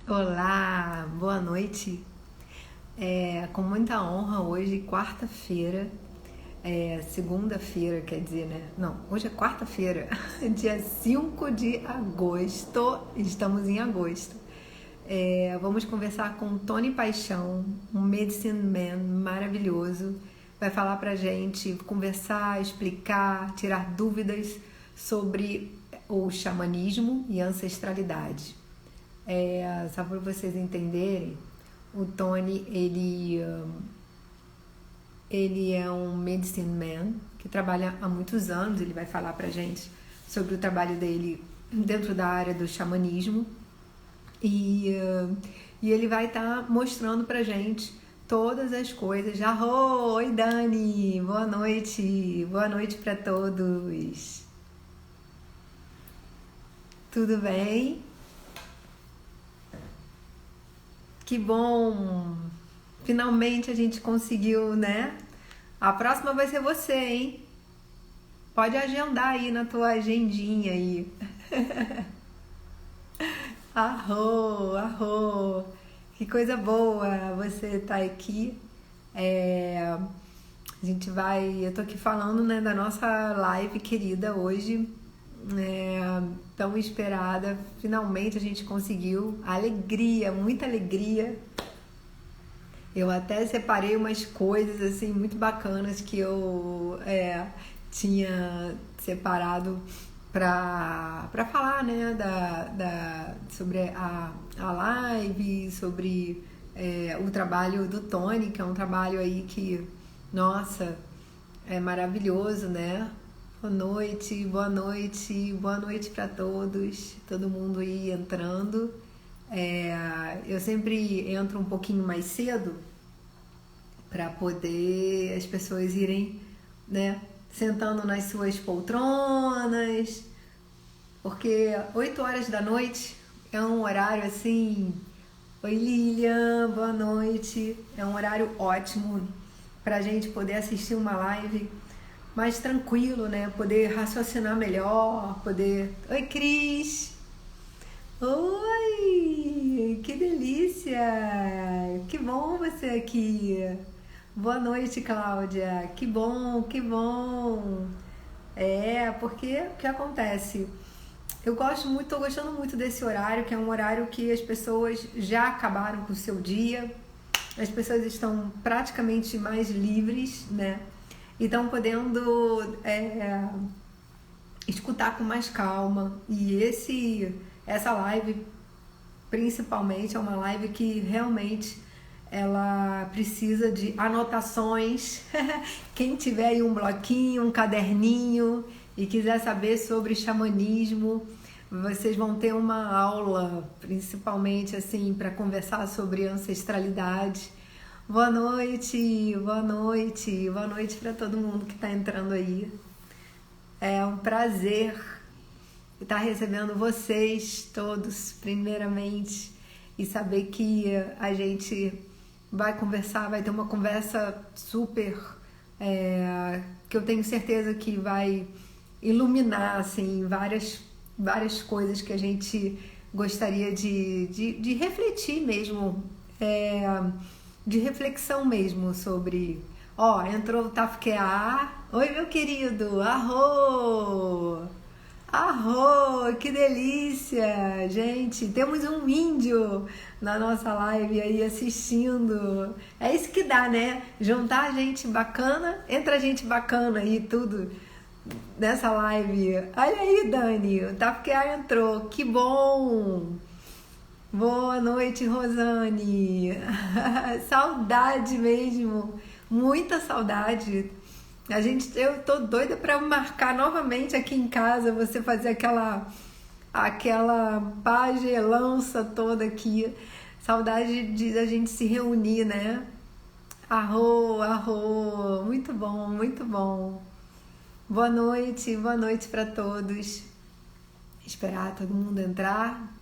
Olá, boa noite. Com muita honra, hoje, quarta-feira, segunda-feira, quer dizer, né? Não, hoje é quarta-feira, dia 5 de agosto, estamos em agosto. Vamos conversar com o Tony Paixão, um medicine man maravilhoso. Vai falar pra gente, conversar, explicar, tirar dúvidas sobre o xamanismo e a ancestralidade. Só para vocês entenderem, o Tony, ele é um medicine man que trabalha há muitos anos. Ele vai falar pra gente sobre o trabalho dele dentro da área do xamanismo e ele vai estar mostrando pra gente todas as coisas. Oi Dani, boa noite para todos. Tudo bem? Que bom! Finalmente a gente conseguiu, né? A próxima vai ser você, hein? Pode agendar aí na tua agendinha aí. Arro! Que coisa boa você tá aqui. Eu tô aqui falando, né, da nossa live querida hoje. Tão esperada, finalmente a gente conseguiu. Alegria, muita alegria. Eu até separei umas coisas assim muito bacanas que eu tinha separado para falar, né, sobre a live, sobre o trabalho do Tony, que é um trabalho aí que, nossa, é maravilhoso, né? Boa noite para todos, todo mundo aí entrando. Eu sempre entro um pouquinho mais cedo para poder as pessoas irem, né, sentando nas suas poltronas, porque 8 horas da noite é um horário assim. Oi Lilian, boa noite. É um horário ótimo para a gente poder assistir uma live mais tranquilo, né? Poder raciocinar melhor, Oi, Cris! Oi! Que delícia! Que bom você aqui! Boa noite, Cláudia! Que bom! Porque o que acontece? Tô gostando muito desse horário, que é um horário que as pessoas já acabaram com o seu dia, as pessoas estão praticamente mais livres, né? E estão podendo escutar com mais calma. E essa live, principalmente, é uma live que realmente ela precisa de anotações. Quem tiver aí um bloquinho, um caderninho e quiser saber sobre xamanismo, vocês vão ter uma aula, principalmente assim, para conversar sobre ancestralidade. Boa noite para todo mundo que está entrando aí. É um prazer estar recebendo vocês todos, primeiramente, e saber que a gente vai conversar, vai ter uma conversa super, que eu tenho certeza que vai iluminar assim, várias coisas que a gente gostaria de refletir mesmo, de reflexão mesmo sobre... entrou o Tafkeá. Oi, meu querido! Arro! Que delícia! Gente, temos um índio na nossa live aí assistindo. É isso que dá, né? Juntar gente bacana, entra gente bacana aí, tudo nessa live. Olha aí, Dani, o Tafkeá entrou. Que bom! Boa noite, Rosane. Saudade mesmo, muita saudade. Eu tô doida para marcar novamente aqui em casa, você fazer aquela pagelança toda aqui. Saudade da gente se reunir, né? Arro, muito bom. Boa noite para todos. Esperar todo mundo entrar.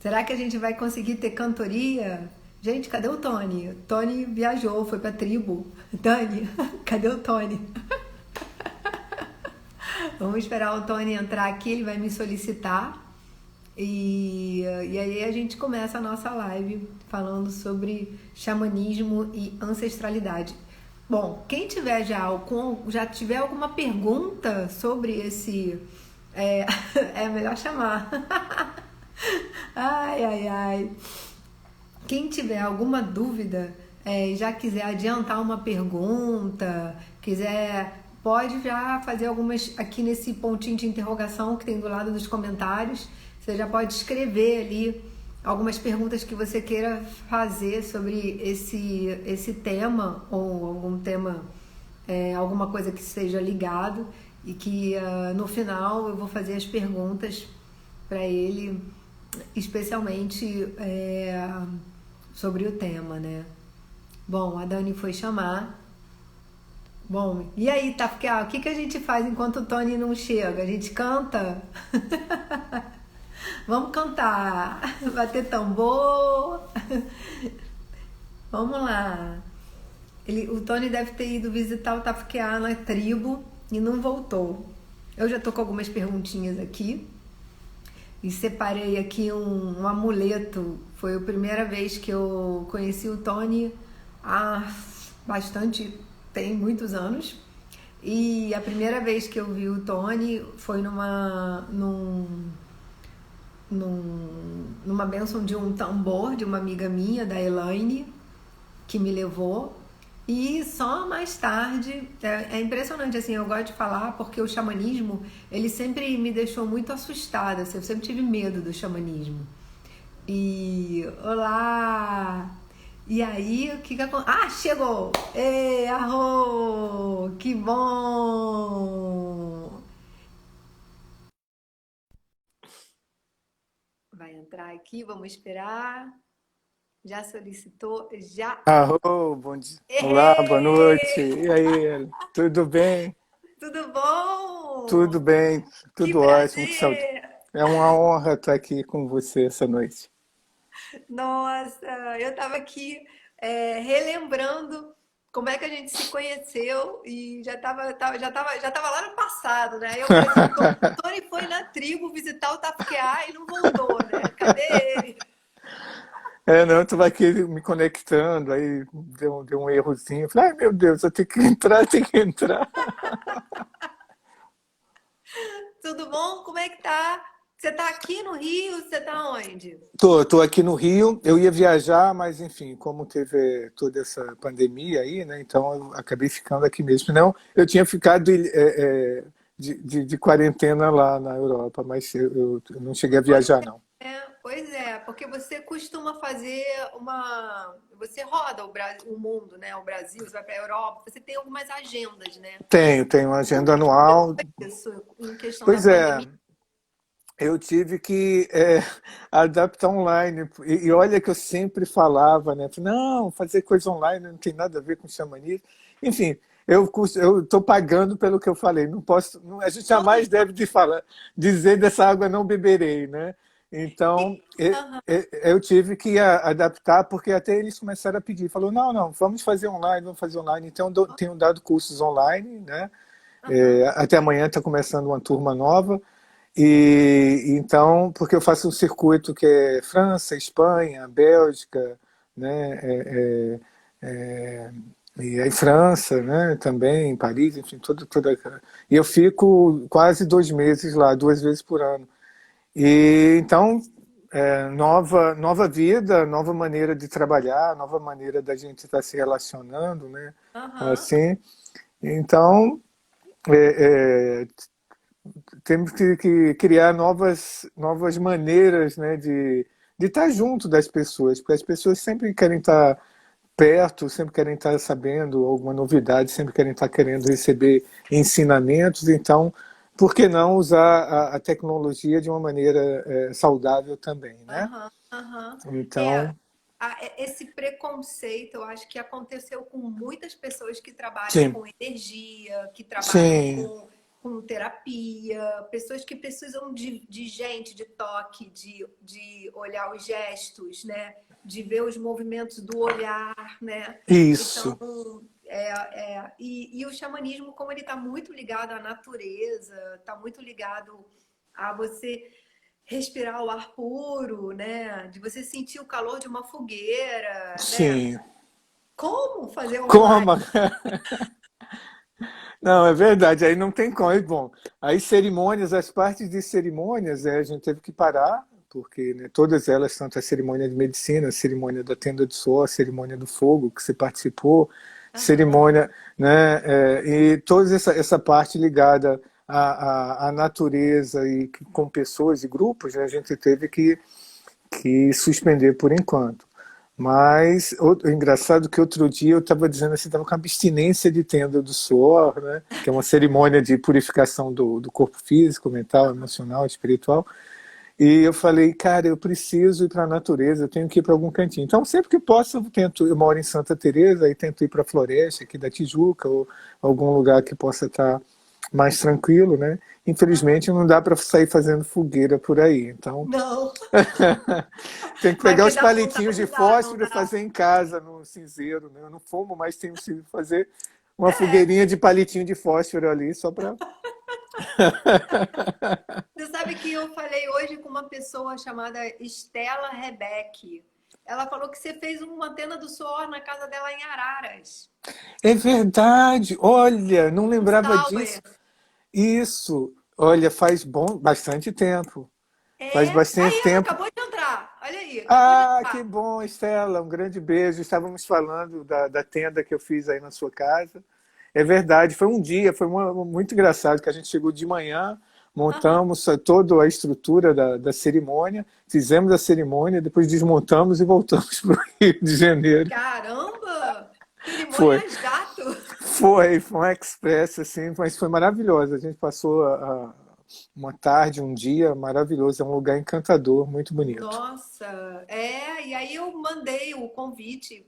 Será que a gente vai conseguir ter cantoria? Gente, cadê o Tony? O Tony viajou, foi pra tribo. Dani, cadê o Tony? Vamos esperar o Tony entrar aqui, ele vai me solicitar. E e aí a gente começa a nossa live falando sobre xamanismo e ancestralidade. Bom, quem tiver já tiver alguma pergunta sobre esse, é, é melhor chamar. Ai, ai, ai. Quem tiver alguma dúvida, já quiser adiantar uma pergunta, quiser, pode já fazer algumas aqui nesse pontinho de interrogação que tem do lado dos comentários. Você já pode escrever ali algumas perguntas que você queira fazer sobre esse tema ou algum tema, alguma coisa que seja ligado e que no final eu vou fazer as perguntas para ele, especialmente sobre o tema, né? Bom, a Dani foi chamar. Bom, e aí, Tafkia, o que a gente faz enquanto o Tony não chega? A gente canta? Vamos cantar, bater tambor. Vamos lá. O Tony deve ter ido visitar o Tafkia na tribo e não voltou. Eu já tô com algumas perguntinhas aqui. E separei aqui um amuleto. Foi a primeira vez que eu conheci o Tony há bastante, tem muitos anos. E a primeira vez que eu vi o Tony foi numa bênção de um tambor de uma amiga minha, da Elaine, que me levou. E só mais tarde, é impressionante, assim, eu gosto de falar porque o xamanismo, ele sempre me deixou muito assustada, assim, eu sempre tive medo do xamanismo. E, olá! E aí, o que aconteceu? Ah, chegou! Ei, arro! Que bom! Vai entrar aqui, vamos esperar. Já solicitou? Já. Arro, bom dia. Olá, boa noite. Ê! E aí, tudo bem? Tudo bom? Tudo bem, Que tudo ótimo, que saúde. prazer! É uma honra estar aqui com você essa noite. Nossa, eu estava aqui relembrando como é que a gente se conheceu e já tava lá no passado, né? Aí eu falei assim, o Tony foi na tribo visitar o Tafkeá e não voltou, né? Cadê ele? Não, eu estava aqui me conectando, aí deu um errozinho. Eu falei, ai meu Deus, eu tenho que entrar, eu tenho que entrar. Tudo bom? Como é que tá? Você tá aqui no Rio? Você tá onde? Tô aqui no Rio, eu ia viajar, mas enfim, como teve toda essa pandemia aí, né? Então eu acabei ficando aqui mesmo. Não, eu tinha ficado de quarentena lá na Europa, mas eu não cheguei a Pois viajar, não. pois é, porque você costuma fazer uma. Você roda o mundo, né? O Brasil, você vai para a Europa, você tem algumas agendas, né? Tenho uma agenda anual. Isso, em questão da Pois é, pandemia. eu tive que adaptar online. E olha que eu sempre falava, né? Não, fazer coisa online não tem nada a ver com xamanismo. Enfim, eu estou pagando pelo que eu falei. Não posso, a gente Todos jamais deve dizer dessa água não beberei, né? Então, aham, eu tive que adaptar, porque até eles começaram a pedir. Falou, não, não, vamos fazer online, vamos fazer online. Então, tenho dado cursos online, né? aham, Até amanhã está começando uma turma nova. E então, porque eu faço um circuito que é França, Espanha, Bélgica, né, é, e aí França, né, também, Paris, enfim, e eu fico quase 2 meses lá, 2 vezes por ano. E então, nova vida, nova maneira de trabalhar, nova maneira da gente estar se relacionando, né, aham. assim. Então, é, é, temos que criar novas maneiras, né, de estar junto das pessoas, porque as pessoas sempre querem estar perto, sempre querem estar sabendo alguma novidade, sempre querem estar querendo receber ensinamentos, então por que não usar a tecnologia de uma maneira saudável também, né? Aham, aham. É, Então, esse preconceito, eu acho que aconteceu com muitas pessoas que trabalham sim, com energia, que trabalham sim, com terapia, pessoas que precisam de gente, de toque, de olhar os gestos, né? De ver os movimentos do olhar, né? Então, isso, e o xamanismo, como ele está muito ligado à natureza, está muito ligado a você. respirar o ar puro, né? De você sentir o calor de uma fogueira, né? Sim. Como fazer online? Como? Não, é verdade, aí não tem como. Bom, aí cerimônias, as partes de cerimônias, a gente teve que parar, porque né, todas elas, tanto a cerimônia de medicina, a cerimônia da tenda de sol, a cerimônia do fogo, que você participou, Aham. cerimônia, né, e toda essa parte ligada à natureza e com pessoas e grupos, né, a gente teve que suspender por enquanto. Mas o engraçado é que outro dia eu estava dizendo assim, estava com abstinência de tenda do suor, né? Que é uma cerimônia de purificação do corpo físico, mental, emocional, espiritual. E eu falei, cara, eu preciso ir para a natureza, eu tenho que ir para algum cantinho. Então, sempre que posso, eu tento. Eu moro em Santa Teresa, aí tento ir para a floresta aqui da Tijuca ou algum lugar que possa estar mais tranquilo, né? Infelizmente, não dá para sair fazendo fogueira por aí. Então, Não, tem que mas pegar que os dá palitinhos vontade, de não dá, não fósforo e dá. fazer em casa, no cinzeiro. Né? Eu não fumo, mas tenho que fazer uma É, fogueirinha de palitinho de fósforo ali, só para. você sabe que eu falei hoje com uma pessoa chamada Estela Rebeck. Ela falou que você fez uma antena do suor na casa dela em Araras. É verdade! Olha, não Um lembrava sour. disso. Isso, olha, faz bastante tempo. Faz É. bastante Aí ela tempo. acabou de entrar. Olha aí, acabou de Ah, que entrar. bom, Estela, um grande beijo. Estávamos falando da tenda que eu fiz aí na sua casa. É verdade, foi um dia, muito engraçado, que a gente chegou de manhã, montamos toda a estrutura da cerimônia, fizemos a cerimônia, depois desmontamos e voltamos para o Rio de Janeiro. Caramba! Foi, Cerimônias gato. foi um express, assim, mas foi maravilhoso. A gente passou uma tarde, um dia maravilhoso, é um lugar encantador, muito bonito. Nossa, e aí eu mandei o convite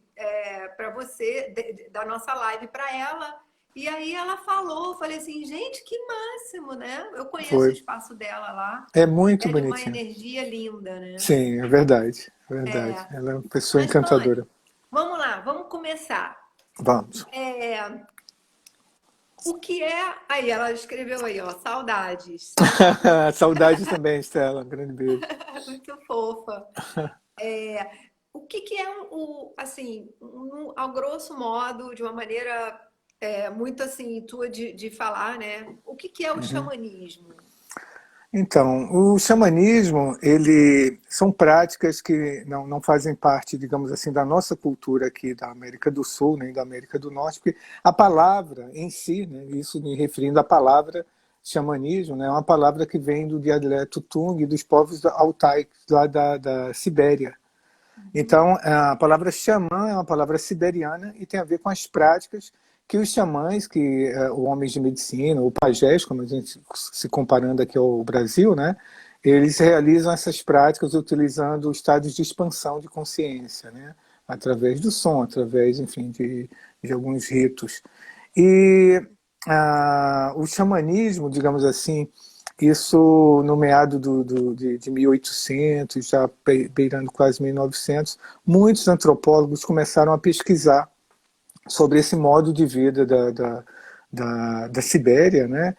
para você da nossa live para ela. E aí ela falou, eu falei assim, gente, que máximo, né? Eu conheço o Foi. espaço dela lá, É muito é de uma bonitinho. energia linda, né? Sim, é verdade, é verdade. É. Ela é uma pessoa Mas, Tony, encantadora. vamos lá, vamos começar. Vamos. É, o que é. Aí, ela escreveu aí, ó, saudades, saudades. Saudade também, Estela. Um grande beijo. Muito fofa. O que que é assim, ao grosso modo, de uma maneira muito assim, tua de falar, né? O que que é o Uhum. xamanismo? Então, o xamanismo, ele são práticas que não fazem parte, digamos assim, da nossa cultura aqui da América do Sul, nem da América do Norte, porque a palavra em si, né, isso me referindo à palavra xamanismo, né, é uma palavra que vem do dialeto Tung, dos povos altaicos, lá da Sibéria. Uhum. Então, a palavra xamã é uma palavra siberiana e tem a ver com as práticas que os xamãs, que o homens de medicina, ou pajés, como a gente se comparando aqui ao Brasil, né, eles realizam essas práticas utilizando estados de expansão de consciência, né, através do som, através, enfim, de alguns ritos. E o xamanismo, digamos assim, isso no meado de 1800, já beirando quase 1900, muitos antropólogos começaram a pesquisar sobre esse modo de vida da Sibéria, né?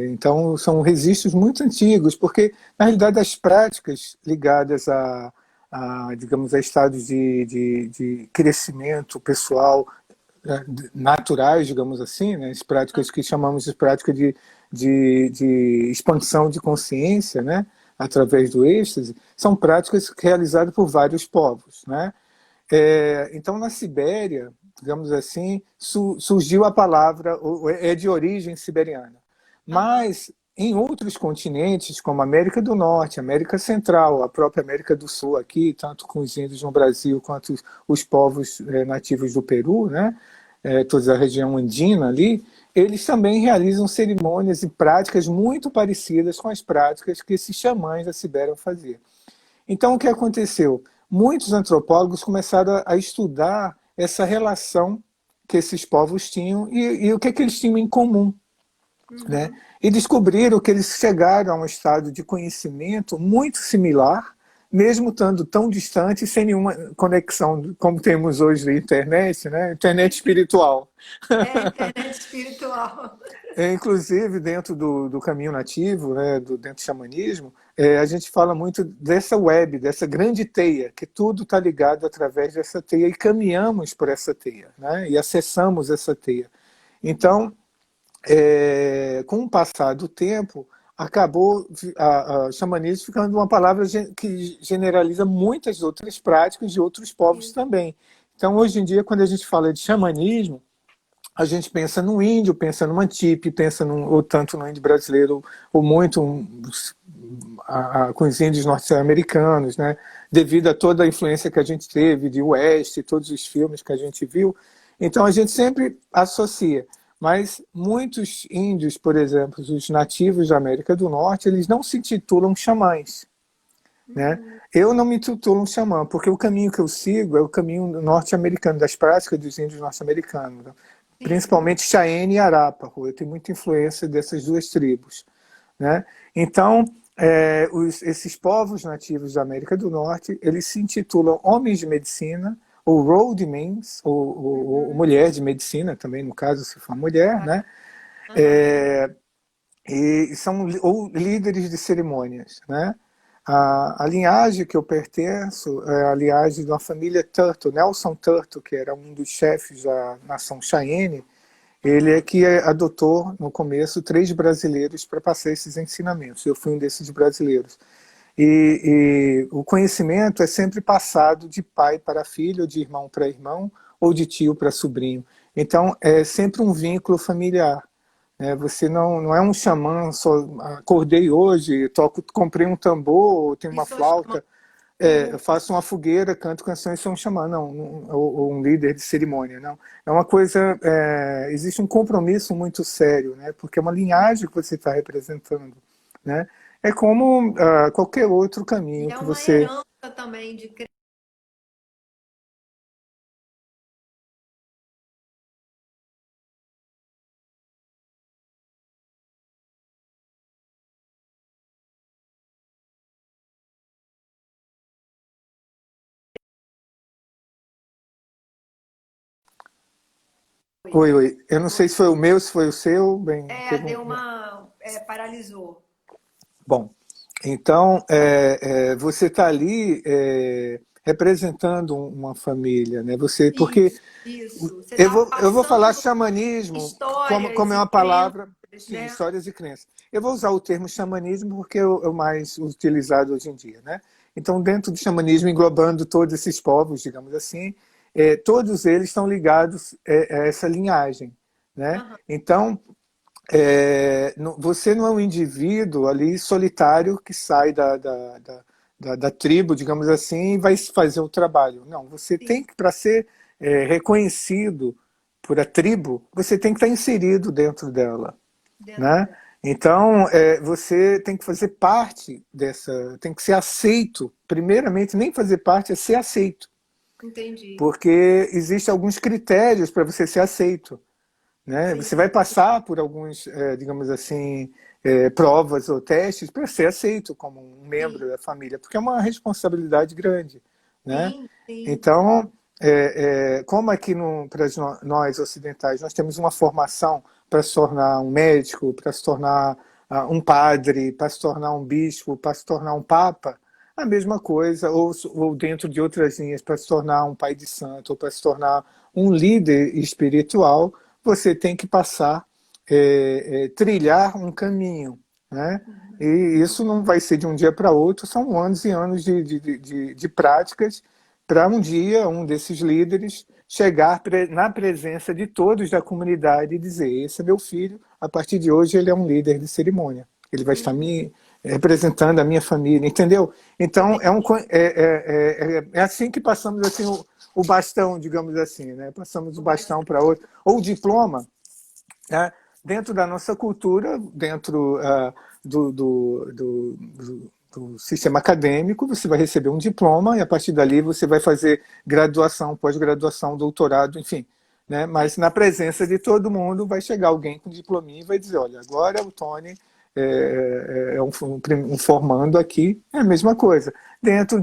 Então, são registros muito antigos, porque, na realidade, as práticas ligadas digamos, a estados de crescimento pessoal naturais, digamos assim, né? As práticas que chamamos de prática de expansão de consciência, né? Através do êxtase, são práticas realizadas por vários povos, né? Então, na Sibéria, digamos assim, surgiu a palavra, é de origem siberiana. Aham. Mas em outros continentes, como América do Norte, América Central, a própria América do Sul aqui, tanto com os índios no Brasil quanto os povos nativos do Peru, né, toda a região andina ali, eles também realizam cerimônias e práticas muito parecidas com as práticas que esses xamãs da Sibéria faziam. Então, o que aconteceu? Muitos antropólogos começaram a estudar essa relação que esses povos tinham e o que, é que eles tinham em comum, né? Uhum. E descobriram que eles chegaram a um estado de conhecimento muito similar, mesmo estando tão distantes, sem nenhuma conexão, como temos hoje na internet, né? Internet espiritual. É a internet espiritual. Inclusive, dentro do caminho nativo, né, dentro do xamanismo, a gente fala muito dessa web, dessa grande teia, que tudo está ligado através dessa teia e caminhamos por essa teia, né? E acessamos essa teia. Então, com o passar do tempo, acabou a xamanismo ficando uma palavra que generaliza muitas outras práticas de outros povos também. Então, hoje em dia, quando a gente fala de xamanismo, a gente pensa no índio, pensa no Mantipe, pensa ou tanto no índio brasileiro, ou muito com os índios norte-americanos, né? Devido a toda a influência que a gente teve de Oeste, todos os filmes que a gente viu. Então a gente sempre associa. Mas muitos índios, por exemplo, os nativos da América do Norte, eles não se intitulam xamãs. Né? Eu não me intitulo um xamã, porque o caminho que eu sigo é o caminho norte-americano, das práticas dos índios norte-americanos. Né? Principalmente Cheyenne e Arapaho. Eu tenho muita influência dessas duas tribos. Né? Então, esses povos nativos da América do Norte, eles se intitulam homens de medicina, ou roadmans, ou mulher de medicina, também no caso, se for mulher, né? E são ou líderes de cerimônias. Né? A linhagem que eu pertenço é a linhagem de uma família Turtle, Nelson Turtle, que era um dos chefes da nação Cheyenne. Ele é que adotou, no começo, 3 brasileiros para passar esses ensinamentos. Eu fui um desses brasileiros. E o conhecimento é sempre passado de pai para filho, ou de irmão para irmão, ou de tio para sobrinho. Então, é sempre um vínculo familiar. Né? Você não é um xamã, só acordei hoje, comprei um tambor, tenho uma flauta, eu faço uma fogueira, canto canções e sou um xamã, não, ou um líder de cerimônia, não. É uma coisa, existe um compromisso muito sério, né? Porque é uma linhagem que você está representando. Né? É como qualquer outro caminho que você... É uma herança também de... Oi. Eu não sei se foi o meu, se foi o seu. Bem, deu uma... paralisou. Bom, então você está ali representando uma família, né? Porque isso. Você eu vou falar xamanismo como é uma palavra, crenças, sim, né? histórias e crenças. Eu vou usar o termo xamanismo porque é o mais utilizado hoje em dia, né? Então, dentro do xamanismo, englobando todos esses povos, digamos assim, todos eles estão ligados a essa linhagem, né? Então, você não é um indivíduo ali solitário que sai da tribo, digamos assim, e vai fazer o trabalho. Não, você tem que, para ser reconhecido por a tribo, você tem que estar inserido dentro dela. Né? Então, você tem que fazer parte dessa, tem que ser aceito. Primeiramente, nem fazer parte, é ser aceito. Entendi. Porque existem alguns critérios para você ser aceito. Né? Você vai passar por alguns, digamos assim, provas ou testes para ser aceito como um membro da família, porque é uma responsabilidade grande. Né? Sim. Então, como aqui para nós ocidentais nós temos uma formação para se tornar um médico, para se tornar um padre, para se tornar um bispo, para se tornar um papa, a mesma coisa, ou dentro de outras linhas, para se tornar um pai de santo, ou para se tornar um líder espiritual, você tem que passar, trilhar um caminho. Né? E isso não vai ser de um dia para outro, são anos e anos de práticas para um dia um desses líderes chegar na presença de todos da comunidade e dizer: esse é meu filho, a partir de hoje ele é um líder de cerimônia, ele vai estar me representando a minha família, entendeu? Então é assim que passamos assim, o bastão, digamos assim, né? Passamos o bastão para outro, ou o diploma, né? Dentro da nossa cultura, dentro do sistema acadêmico, você vai receber um diploma e a partir dali você vai fazer graduação, pós-graduação, doutorado, enfim. Né? Mas na presença de todo mundo vai chegar alguém com diplominha e vai dizer: olha, agora o Tony é um formando aqui, é a mesma coisa. Dentro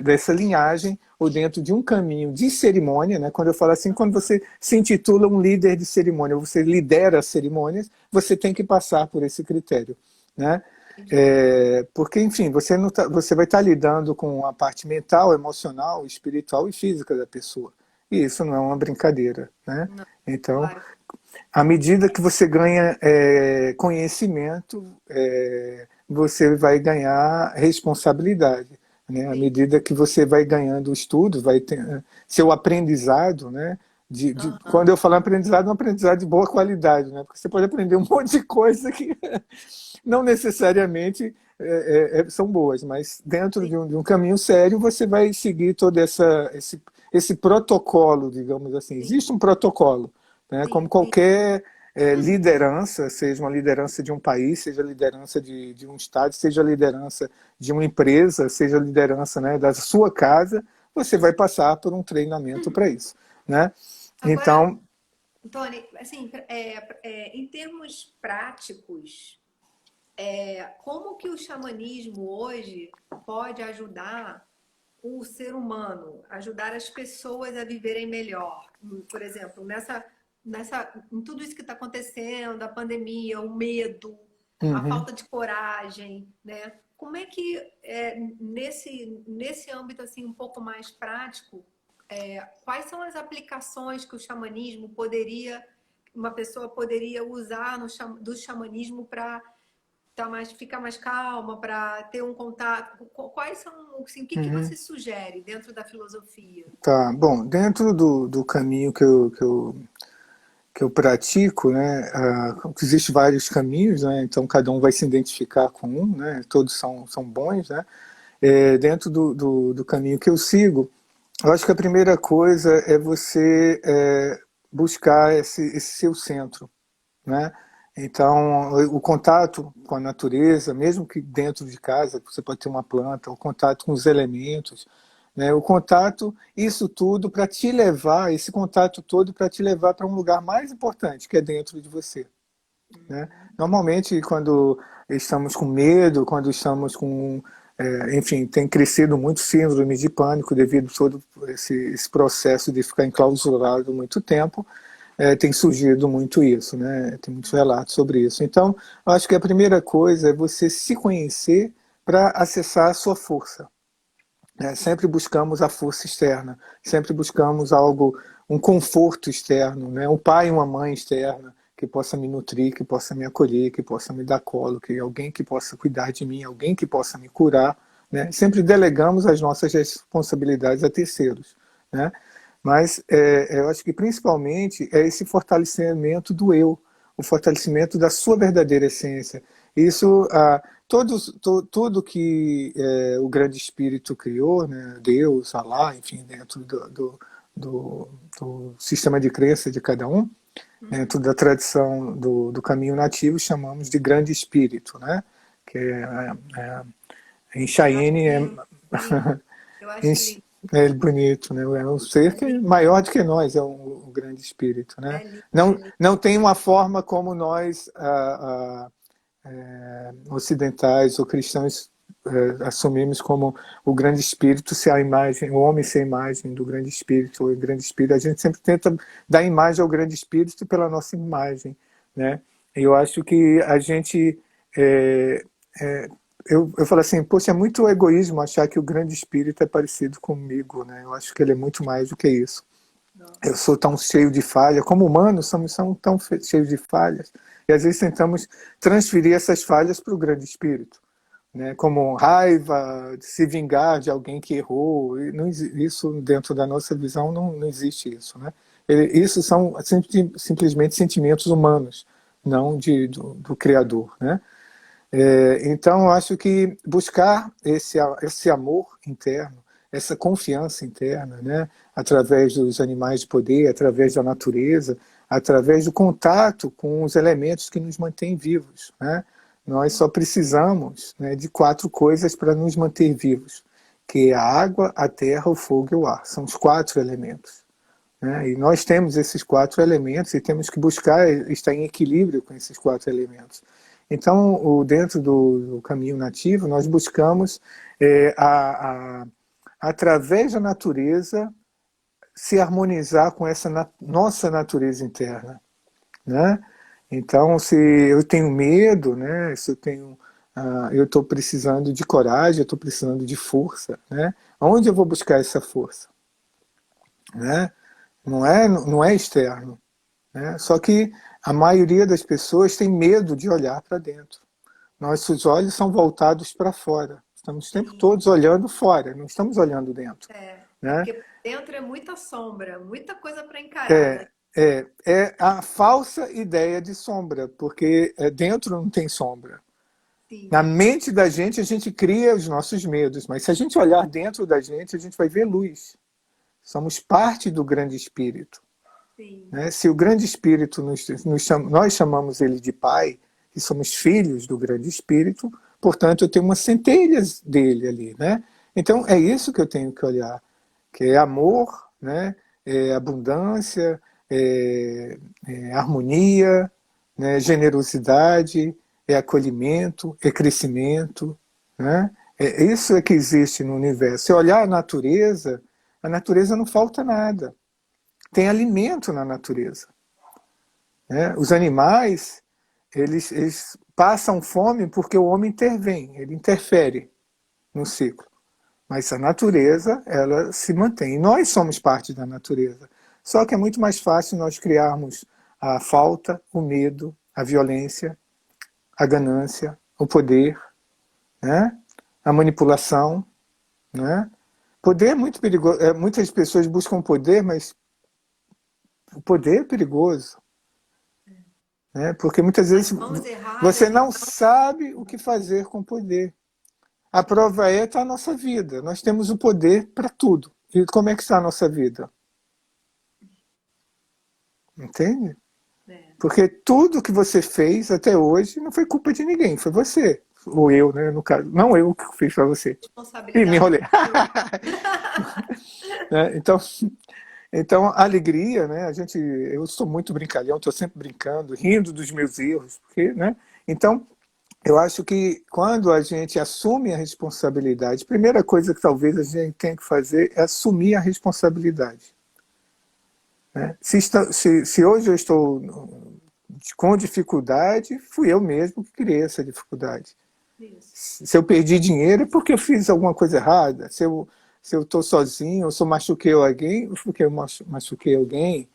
dessa linhagem, ou dentro de um caminho de cerimônia, né? Quando eu falo assim, quando você se intitula um líder de cerimônia, você lidera as cerimônias, você tem que passar por esse critério. Né? entendi. Porque, enfim, você, não tá, você vai estar lidando com a parte mental, emocional, espiritual e física da pessoa. E isso não é uma brincadeira, né? Não, Então, claro. à medida que você ganha conhecimento, você vai ganhar responsabilidade. Né? À Sim. medida que você vai ganhando estudo, vai ter seu aprendizado, né? Aham. Quando eu falo aprendizado, é um aprendizado de boa qualidade, né? Porque você pode aprender um monte de coisa que não necessariamente são boas, mas dentro Sim. de um caminho sério você vai seguir todo esse protocolo, digamos assim. Sim. Existe um protocolo, né? Sim. Como Sim. qualquer liderança, seja uma liderança de um país, seja liderança de um estado, seja liderança de uma empresa, seja liderança, né, da sua casa, você vai passar por um treinamento para isso, né? Agora, Então, Tony, assim, em termos práticos, como que o xamanismo hoje pode ajudar o ser humano, ajudar as pessoas a viverem melhor? Por exemplo, em tudo isso que está acontecendo, a pandemia, o medo, a uhum, falta de coragem, né? Como é que nesse âmbito assim um pouco mais prático, quais são as aplicações que o xamanismo uma pessoa poderia usar do xamanismo para ficar mais calma, para ter um contato? Quais são, assim, o que que uhum. você sugere dentro da filosofia? Tá, bom, dentro do caminho que eu pratico, né, existem vários caminhos, né, então cada um vai se identificar com um, né, todos são bons, né, dentro do caminho que eu sigo, eu acho que a primeira coisa é você buscar esse seu centro, né, então o contato com a natureza, mesmo que dentro de casa, você pode ter uma planta, o contato com os elementos, né, o contato, isso tudo para te levar, esse contato todo para te levar para um lugar mais importante, que é dentro de você. Né? Normalmente, quando estamos com medo, quando estamos com. Enfim, tem crescido muito síndrome de pânico devido a todo esse processo de ficar enclausurado muito tempo, tem surgido muito isso, né? Tem muitos relatos sobre isso. Então, eu acho que a primeira coisa é você se conhecer para acessar a sua força. Né? Sempre buscamos a força externa, sempre buscamos algo, um conforto externo, né? Um pai e uma mãe externa que possa me nutrir, que possa me acolher, que possa me dar colo, que alguém que possa cuidar de mim, alguém que possa me curar. Né? Sempre delegamos as nossas responsabilidades a terceiros. Né? Mas eu acho que principalmente é esse fortalecimento do eu, o fortalecimento da sua verdadeira essência. Isso, tudo que o grande espírito criou, né, Deus, Alá, enfim, dentro do sistema de crença de cada um, dentro da tradição do caminho nativo, chamamos de grande espírito, né? Que em Eu acho Cheyenne lindo, lindo. Eu acho lindo, é bonito, né? É um ser é que é lindo, maior do que nós, é um grande espírito, né? é lindo, é Não, lindo. não tem uma forma como nós ocidentais ou cristãos assumimos como o grande espírito ser a imagem, o homem ser a imagem do grande espírito, o grande espírito. A gente sempre tenta dar imagem ao grande espírito pela nossa imagem, né? E eu acho que a gente é, é, eu falo assim, poxa, é muito egoísmo achar que o grande espírito é parecido comigo, né? Eu acho que ele é muito mais do que isso. Eu Nossa. sou tão cheio de falha, como humanos somos tão cheios de falhas, e às vezes tentamos transferir essas falhas para o grande espírito, né? Como raiva, de se vingar de alguém que errou, e não, isso dentro da nossa visão não existe isso, né? Isso são simplesmente sentimentos humanos, não do Criador, né? Então, eu acho que buscar esse amor interno, essa confiança interna, né, através dos animais de poder, através da natureza, através do contato com os elementos que nos mantêm vivos. Né? Nós só precisamos, né, de 4 coisas para nos manter vivos, que é a água, a terra, o fogo e o ar. São os 4 elementos. Né? E nós temos esses 4 elementos e temos que buscar estar em equilíbrio com esses 4 elementos. Então, dentro do caminho nativo, nós buscamos, através da natureza, se harmonizar com essa nossa natureza interna. Né? Então, se eu tenho medo, né, se eu tenho eu estou precisando de coragem, eu estou precisando de força, né? Onde eu vou buscar essa força? Né? Não é externo, né? Só que a maioria das pessoas tem medo de olhar para dentro. Nossos olhos são voltados para fora. Estamos o tempo Sim. todos olhando fora, não estamos olhando dentro. É Né? porque por dentro é muita sombra, muita coisa para encarar, né? É a falsa ideia de sombra, porque dentro não tem sombra. Na Sim, mente da gente, a gente cria os nossos medos, mas se a gente olhar dentro da gente, a gente vai ver luz. Somos parte do grande espírito. sim. Né? Se o grande espírito nós chamamos ele de pai, e somos filhos do grande espírito, portanto eu tenho umas centelhas dele ali. Né? Então é isso que eu tenho que olhar, que é amor, né? É abundância, é harmonia, né? Generosidade, é acolhimento, é crescimento. Né? Isso é que existe no universo. Se olhar a natureza não falta nada. Tem alimento na natureza. Né? Os animais, eles passam fome porque o homem intervém, ele interfere no ciclo. Mas a natureza, ela se mantém. E nós somos parte da natureza. Só que é muito mais fácil nós criarmos a falta, o medo, a violência, a ganância, o poder, né? A manipulação. Né? Poder é muito perigoso. Muitas pessoas buscam poder, mas o poder é perigoso. Né? Porque muitas As vezes mãos você erradas, não então, sabe o que fazer com o poder. A prova está a nossa vida. Nós temos o poder para tudo. E como é que está a nossa vida? Entende? né? Porque tudo que você fez até hoje não foi culpa de ninguém, foi você. Ou eu, né, no caso. Não eu que fiz para você. Ih, me Responsabilidade enrolei. sua. Né? Então, a alegria, né? Eu sou muito brincalhão, estou sempre brincando, rindo dos meus erros. Porque, né? Então, eu acho que quando a gente assume a responsabilidade, a primeira coisa que talvez a gente tenha que fazer é assumir a responsabilidade. Né? Se hoje eu estou com dificuldade, fui eu mesmo que criei essa dificuldade. Isso. Se eu perdi dinheiro é porque eu fiz alguma coisa errada. Se eu estou sozinho, ou se eu machuquei alguém, porque eu machuquei alguém.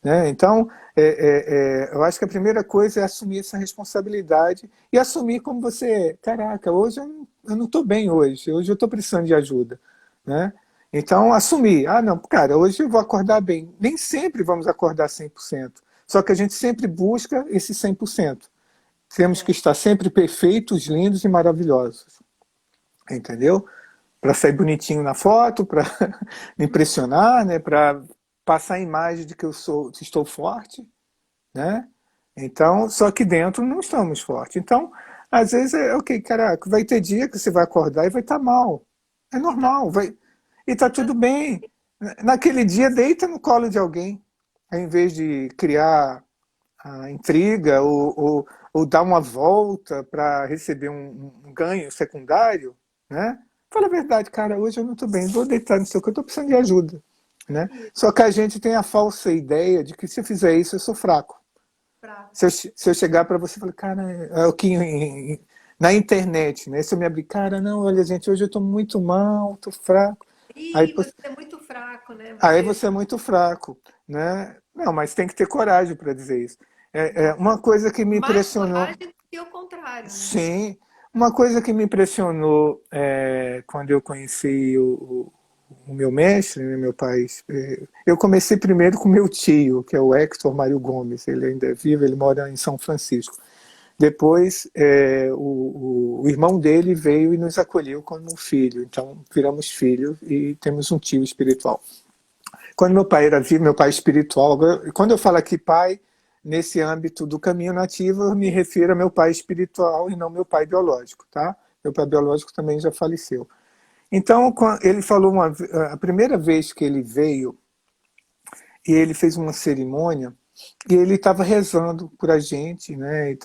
Né? Então, eu acho que a primeira coisa é assumir essa responsabilidade e assumir como você é. Caraca, hoje eu não estou bem hoje eu estou precisando de ajuda. Né? Então, assumir. Ah, não, cara, hoje eu vou acordar bem. Nem sempre vamos acordar 100%. Só que a gente sempre busca esse 100%. Temos que É, estar sempre perfeitos, lindos e maravilhosos. Entendeu? Para sair bonitinho na foto, para impressionar, né? Para passar a imagem de que estou forte, né? Então, só que dentro não estamos fortes. Então, às vezes ok, caraca, vai ter dia que você vai acordar e vai estar mal. É e tá, normal, e tá e tá tudo bem. Naquele dia, deita no colo de alguém, ao invés de criar a intriga ou dar uma volta para receber um ganho secundário, né? Fala a verdade, cara, hoje eu não estou bem, vou deitar no seu canto, eu estou precisando de ajuda. Né? isso, Só que a gente tem a falsa ideia de que se eu fizer isso eu sou fraco. fraco. Se eu chegar para você e falar, cara, é o que na internet, né? Se eu me abrir, cara, não, olha, gente, hoje eu estou muito mal, estou fraco. Aí, Ih, você é muito fraco, né? aí Você você é muito fraco, né? Não, mas tem que ter coragem para dizer isso. tem Uma coisa que me mais impressionou, coragem do que o contrário, né? sim, uma coisa que me impressionou quando eu conheci o meu mestre, né, meu pai, eu comecei primeiro com meu tio, que é o Hector Mário Gomes, ele ainda é vivo, ele mora em São Francisco. Depois, o irmão dele veio e nos acolheu como um filho, então viramos filhos e temos um tio espiritual. Quando meu pai era vivo, meu pai espiritual, quando eu falo aqui pai, nesse âmbito do caminho nativo, eu me refiro a meu pai espiritual e não meu pai biológico, tá? Meu pai biológico também já faleceu. Então, ele falou a primeira vez que ele veio, e ele fez uma cerimônia, e ele estava rezando por a gente, né? E ele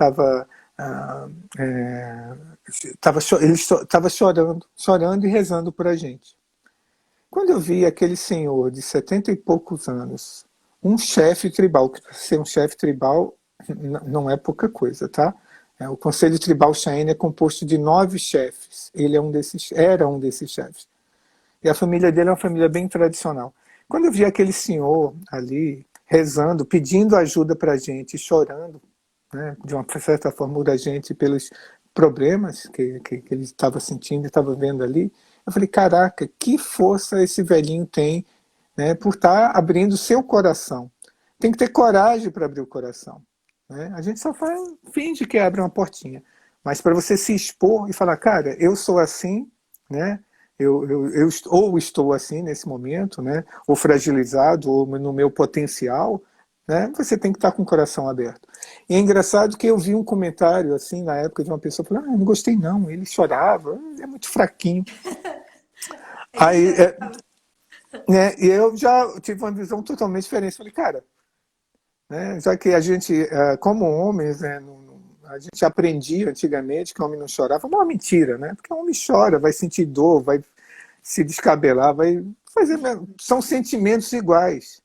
estava chorando e rezando por a gente. Quando eu vi aquele senhor de 70 e poucos anos, um chefe tribal, que ser um chefe tribal não é pouca coisa, tá? O Conselho Tribal Cheyenne é composto de 9 chefes. Ele era um desses chefes. E a família dele é uma família bem tradicional. Quando eu vi aquele senhor ali rezando, pedindo ajuda para a gente, chorando, né, de uma certa forma, da gente pelos problemas que ele estava sentindo e estava vendo ali, eu falei, caraca, que força esse velhinho tem, né, por estar abrindo o seu coração. Tem que ter coragem para abrir o coração. Né? A gente só finge que abre uma portinha. Mas para você se expor e falar, cara, eu sou assim, né? Ou estou assim nesse momento, né? Ou fragilizado, ou no meu potencial, né? Você tem que estar com o coração aberto. E é engraçado que eu vi um comentário assim na época de uma pessoa falando, não gostei não, ele chorava, é muito fraquinho. Aí, né? E eu já tive uma visão totalmente diferente. Falei, cara, né? Já que a gente, como homens, né, a gente aprendia antigamente que o homem não chorava, uma mentira, né? Porque o homem chora, vai sentir dor, vai se descabelar, vai fazer. São sentimentos iguais.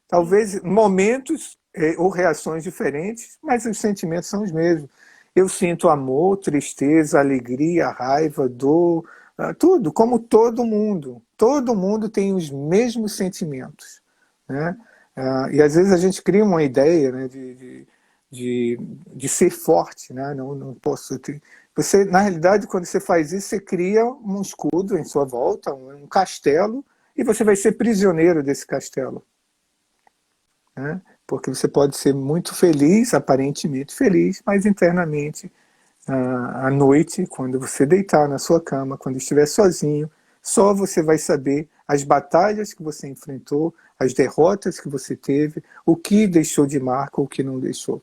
Talvez momentos ou reações diferentes, mas os sentimentos são os mesmos. Eu sinto amor, tristeza, alegria, raiva, dor, tudo, como todo mundo. Todo mundo tem os mesmos sentimentos, né? E às vezes a gente cria uma ideia, né, de ser forte, né? Não posso ter. Você, na realidade, quando você faz isso, você cria um escudo em sua volta, um castelo, e você vai ser prisioneiro desse castelo. Né? Porque você pode ser muito feliz, aparentemente feliz, mas internamente, à noite, quando você deitar na sua cama, quando estiver sozinho, só você vai saber as batalhas que você enfrentou, as derrotas que você teve, o que deixou de marca, o que não deixou.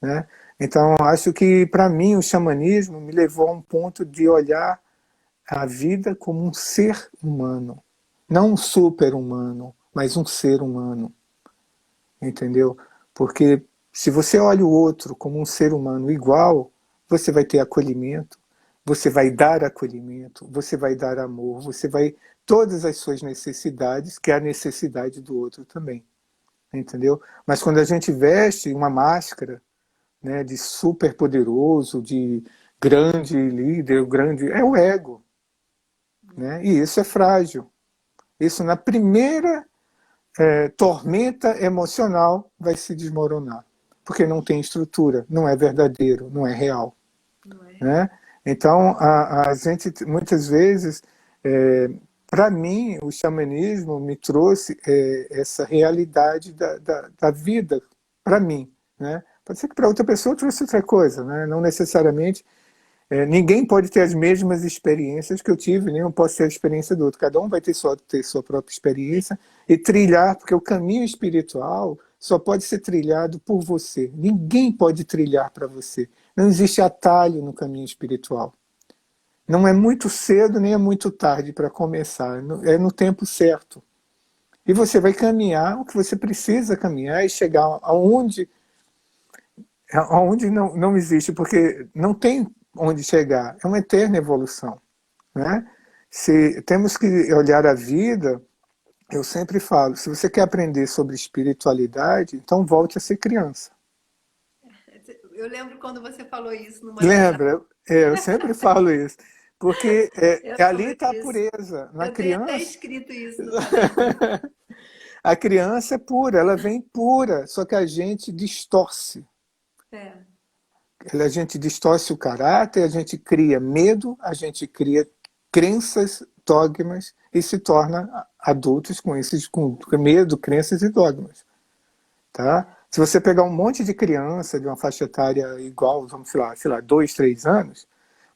Né? Então, acho que, para mim, o xamanismo me levou a um ponto de olhar a vida como um ser humano. Não um super-humano, mas um ser humano. Entendeu? Porque se você olha o outro como um ser humano igual, você vai ter acolhimento, você vai dar acolhimento, você vai dar amor, você vai todas as suas necessidades, que é a necessidade do outro também. Entendeu? Mas quando a gente veste uma máscara, né, de super poderoso, de grande líder, grande, é o ego, né? E isso é frágil. Isso na primeira tormenta emocional vai se desmoronar, porque não tem estrutura, não é verdadeiro, não é real. Não é. Né? Então, a gente, muitas vezes, para mim, o xamanismo me trouxe essa realidade da vida, para mim. Né? Pode ser que para outra pessoa trouxe outra coisa, né? Não necessariamente. Ninguém pode ter as mesmas experiências que eu tive, nem eu posso ter a experiência do outro. Cada um vai ter sua própria experiência e trilhar, porque o caminho espiritual só pode ser trilhado por você. Ninguém pode trilhar para você. Não existe atalho no caminho espiritual. Não é muito cedo, nem é muito tarde para começar. É no tempo certo. E você vai caminhar o que você precisa caminhar e chegar aonde não existe, porque não tem onde chegar, é uma eterna evolução. Né? Se temos que olhar a vida, eu sempre falo, se você quer aprender sobre espiritualidade, então volte a ser criança. Eu lembro quando você falou isso numa Lembra? Eu sempre falo isso. Porque ali está a pureza. Na eu criança, tenho até escrito isso no caderno. A criança é pura, ela vem pura, só que a gente distorce. A gente distorce o caráter, a gente cria medo, a gente cria crenças, dogmas e se torna adultos com medo, crenças e dogmas. Tá? Se você pegar um monte de criança de uma faixa etária igual, vamos sei lá 2, 3 anos,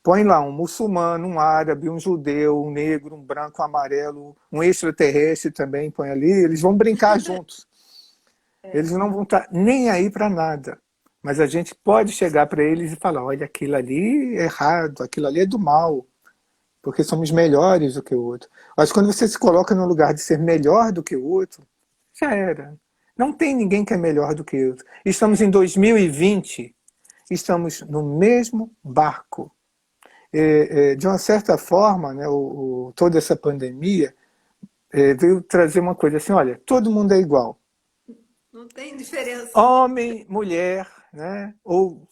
põe lá um muçulmano, um árabe, um judeu, um negro, um branco, um amarelo, um extraterrestre também, põe ali, eles vão brincar juntos. Eles não vão estar nem aí para nada. Mas a gente pode chegar para eles e falar, olha, aquilo ali é errado, aquilo ali é do mal, porque somos melhores do que o outro. Mas quando você se coloca no lugar de ser melhor do que o outro, já era. Não tem ninguém que é melhor do que o outro. Estamos em 2020, estamos no mesmo barco. De uma certa forma, né, toda essa pandemia veio trazer uma coisa assim, olha, todo mundo é igual. Não tem diferença. Homem, mulher, né? Ou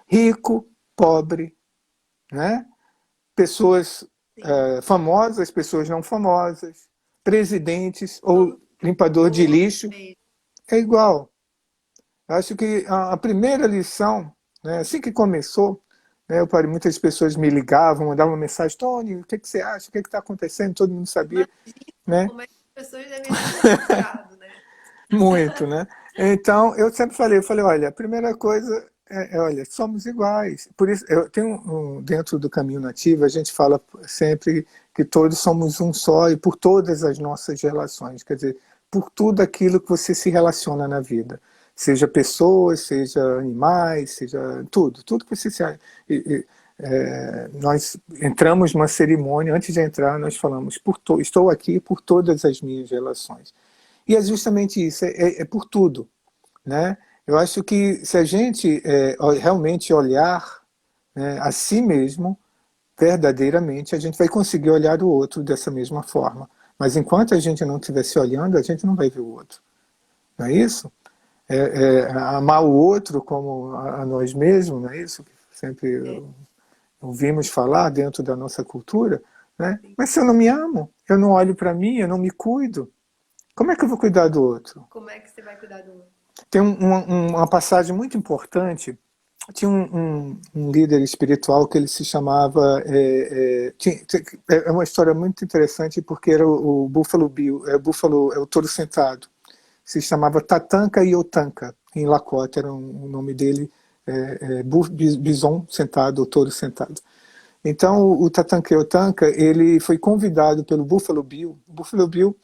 rico, pobre, né? Pessoas famosas, pessoas não famosas, presidentes ou limpador de lixo, é igual. Acho que a primeira lição, né, assim que começou, né, muitas pessoas me ligavam, mandavam uma mensagem: Tony, o que, que você acha? O que está acontecendo? Todo mundo sabia. Né? Como é que as pessoas devem ter frustrado, né? Muito, né? Então, eu sempre falei, olha, a primeira coisa olha, somos iguais. Por isso, eu tenho dentro do caminho nativo, a gente fala sempre que todos somos um só e por todas as nossas relações, quer dizer, por tudo aquilo que você se relaciona na vida. Seja pessoas, seja animais, seja tudo que você se... nós entramos numa cerimônia, antes de entrar nós falamos, estou aqui por todas as minhas relações. E é justamente isso, é por tudo. Né? Eu acho que se a gente realmente olhar, né, a si mesmo, verdadeiramente, a gente vai conseguir olhar o outro dessa mesma forma. Mas enquanto a gente não estiver se olhando, a gente não vai ver o outro. Não é isso? Amar o outro como a nós mesmos, não é isso? Que sempre ouvimos falar dentro da nossa cultura. Né? Mas se eu não me amo, eu não olho para mim, eu não me cuido, como é que eu vou cuidar do outro? Como é que você vai cuidar do outro? Tem uma passagem muito importante. Tinha um líder espiritual que ele se chamava... É uma história muito interessante porque era o Buffalo Bill, o touro sentado. Se chamava Tatanka Iotanka, em Lakota, era o nome dele, bison sentado, o touro sentado. Então o Tatanka Iotanka, ele foi convidado pelo Buffalo Bill. O Buffalo Bill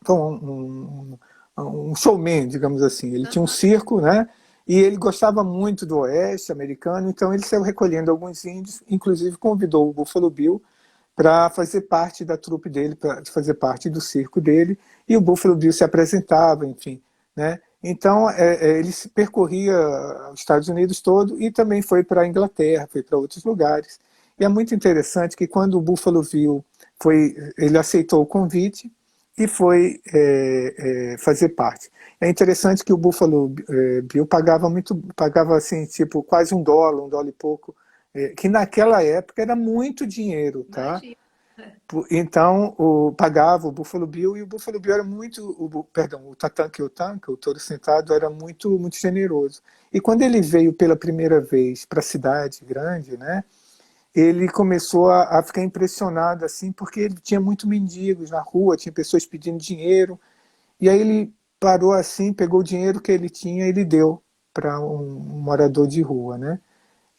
foi um showman, digamos assim. Ele tinha um circo, né? E ele gostava muito do oeste americano, então ele saiu recolhendo alguns índios, inclusive convidou o Buffalo Bill para fazer parte da trupe dele, para fazer parte do circo dele, e o Buffalo Bill se apresentava, enfim. Né? Então ele se percorria os Estados Unidos todo e também foi para a Inglaterra, foi para outros lugares. E é muito interessante que quando o Buffalo Bill ele aceitou o convite, e foi fazer parte. É interessante que o Buffalo Bill pagava assim, tipo, quase $1 e pouco, que naquela época era muito dinheiro, tá? Então, pagava o Buffalo Bill, e o Buffalo Bill era muito, o Tatanka Iotanka, o touro sentado, era muito, muito generoso. E quando ele veio pela primeira vez para a cidade grande, né? Ele começou a ficar impressionado, assim, porque ele tinha muitos mendigos na rua, tinha pessoas pedindo dinheiro, e aí ele parou assim, pegou o dinheiro que ele tinha e ele deu para um morador de rua, né?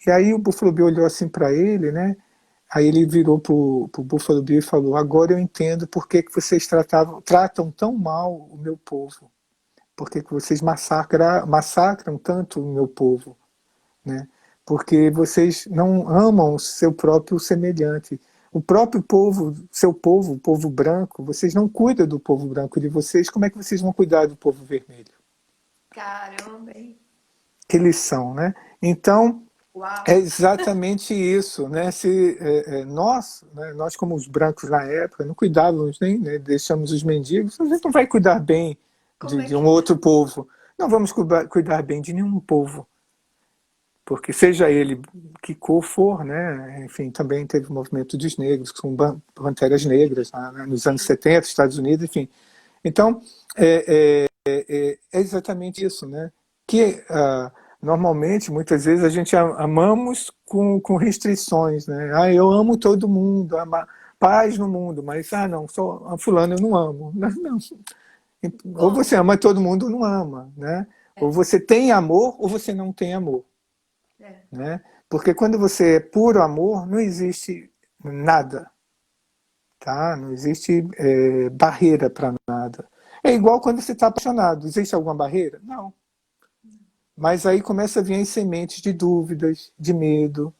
E aí o Buffalo Bill olhou assim para ele, né? Aí ele virou pro Buffalo Bill e falou: agora eu entendo por que vocês tratam tão mal o meu povo, por que vocês massacram tanto o meu povo, né? Porque vocês não amam o seu próprio semelhante. O próprio povo, seu povo, o povo branco, vocês não cuidam do povo branco de vocês, como é que vocês vão cuidar do povo vermelho? Caramba, hein? Que lição, né? Então, Uau. é exatamente isso, né? Se nós como os brancos na época, não cuidávamos nem, né, deixamos os mendigos, a gente não vai cuidar bem de um outro povo. Não vamos cuidar bem de nenhum povo. Porque seja ele que cor for, né? Enfim, também teve o movimento dos negros, que são panteras negras, né? Nos anos 70, Estados Unidos, enfim. Então, é exatamente isso, né? Que normalmente, muitas vezes, a gente amamos com restrições, né? Eu amo todo mundo, paz no mundo, mas, não, só a fulano eu não amo. Não. Ou você ama todo mundo ou não ama, né? Ou você tem amor ou você não tem amor. Né? Porque quando você é puro amor, não existe nada, tá? Não existe barreira para nada. É igual quando você está apaixonado. Existe alguma barreira? Não. Mas aí começa a vir as sementes de dúvidas, de medo,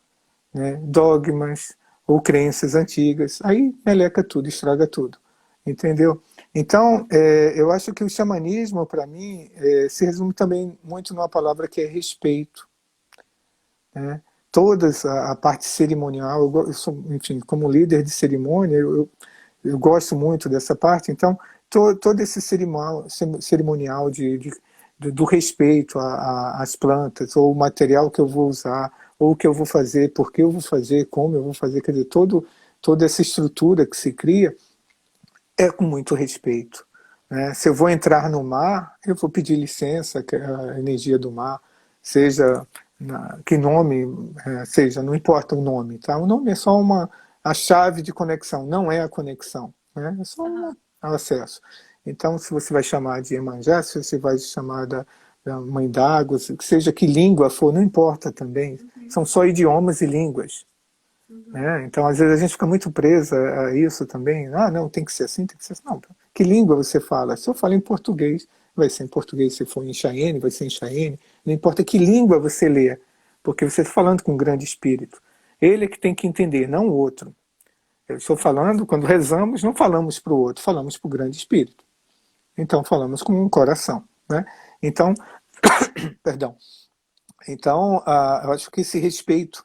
né? Dogmas ou crenças antigas. Aí meleca tudo, estraga tudo. Entendeu? Então, eu acho que o xamanismo, para mim, se resume também muito numa palavra que é respeito. Né? Todas a parte cerimonial, eu sou, enfim, como líder de cerimônia, eu gosto muito dessa parte. Então, todo esse cerimonial do respeito às plantas, ou o material que eu vou usar, ou o que eu vou fazer, por que eu vou fazer, como eu vou fazer, quer dizer, toda essa estrutura que se cria é com muito respeito. Né? Se eu vou entrar no mar, eu vou pedir licença, que a energia do mar, seja que nome seja, não importa o nome, tá? O nome é só a chave de conexão, não é a conexão, né? É só um acesso. Então, se você vai chamar de Iemanjá, se você vai chamar da Mãe d'Água, seja que língua for, não importa também, são só idiomas e línguas. Né? Então, às vezes a gente fica muito presa a isso também. Ah, não, tem que ser assim, tem que ser assim. Não, que língua você fala? Se eu falo em português, vai ser em português. Se for em Cheyenne, vai ser em Cheyenne. Não importa que língua você lê, porque você está falando com um grande espírito. Ele é que tem que entender, não o outro. Eu estou falando, quando rezamos, não falamos para o outro, falamos para o grande espírito. Então, falamos com um coração. Né? Então, perdão. Então, eu acho que esse respeito,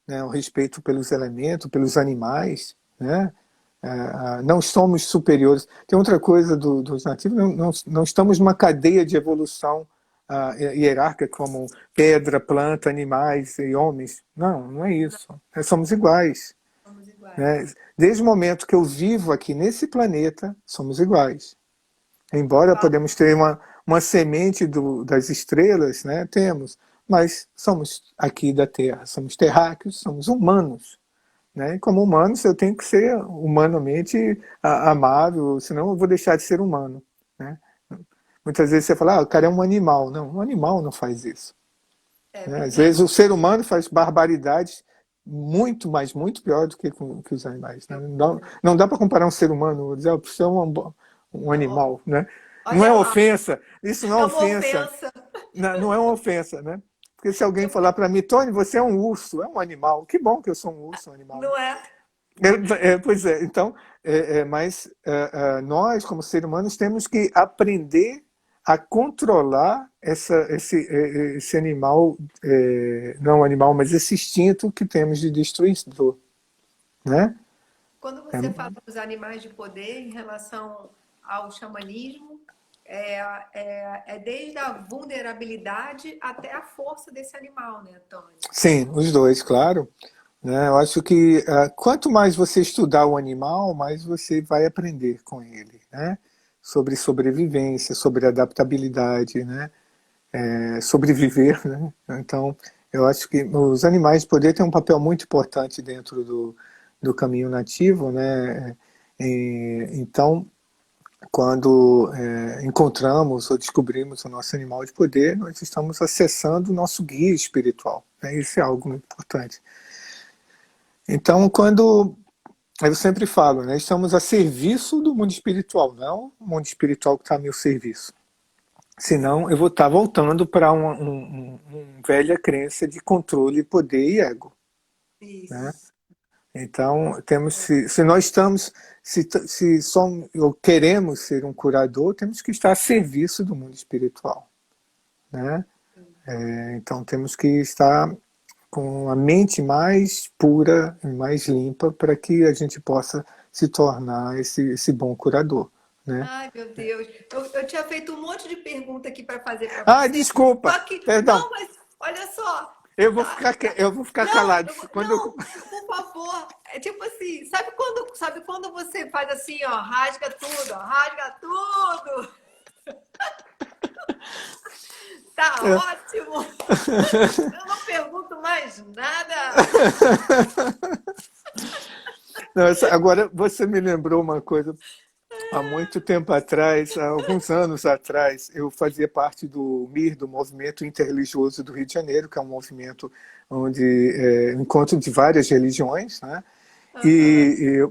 né, o respeito pelos elementos, pelos animais, né, não somos superiores. Tem outra coisa dos nativos, não estamos numa cadeia de evolução hierárquica como pedra, planta, animais e homens. Não é isso. Nós somos iguais. Somos iguais. Né? Desde o momento que eu vivo aqui nesse planeta, somos iguais. Embora podemos ter uma semente das estrelas, né, temos, mas somos aqui da Terra, somos terráqueos, somos humanos. Né? E como humanos eu tenho que ser humanamente amável, senão eu vou deixar de ser humano. Né? Muitas vezes você fala, o cara é um animal. Não, um animal não faz isso. Né? Às vezes o ser humano faz barbaridades muito, mas muito pior do que os animais. Né? Não dá para comparar um ser humano, dizer, você é um animal, né? Não é ofensa, isso não é ofensa. Não é uma ofensa, né? Porque se alguém falar para mim, Tony, você é um urso, é um animal. Que bom que eu sou um urso, um animal. Não é? Pois é, então, mas nós, como seres humanos, temos que aprender a controlar esse animal, não animal, mas esse instinto que temos de destruidor, né? Quando você fala dos animais de poder em relação ao xamanismo, é desde a vulnerabilidade até a força desse animal, né, Tony? Sim, os dois, claro. Né? Eu acho que quanto mais você estudar o animal, mais você vai aprender com ele, né? Sobre sobrevivência, sobre adaptabilidade, né? Sobreviver, né? Então, eu acho que os animais de poder têm um papel muito importante dentro do caminho nativo, né? Então, quando encontramos ou descobrimos o nosso animal de poder, nós estamos acessando o nosso guia espiritual. Né? Isso é algo muito importante. Então, eu sempre falo, né, estamos a serviço do mundo espiritual, não o mundo espiritual que está a meu serviço. Senão, eu vou estar voltando para uma velha crença de controle, poder e ego. Isso. Né? Então, se nós estamos, se somos, ou queremos ser um curador, temos que estar a serviço do mundo espiritual. Né? Então, temos que estar com a mente mais pura e mais limpa para que a gente possa se tornar esse bom curador. Né? Ai, meu Deus. Eu tinha feito um monte de pergunta aqui para fazer para você. Ah, desculpa. Perdão. Não, mas olha só. Eu vou ficar calado. Não, por favor. É tipo assim, sabe quando você faz assim, ó, rasga tudo, ó, rasga tudo. Tá ótimo. Eu não pergunto mais nada. Não, agora você me lembrou uma coisa. Há muito tempo atrás, há alguns anos atrás, eu fazia parte do MIR, do Movimento Interreligioso do Rio de Janeiro, que é um movimento onde encontro de várias religiões, né? E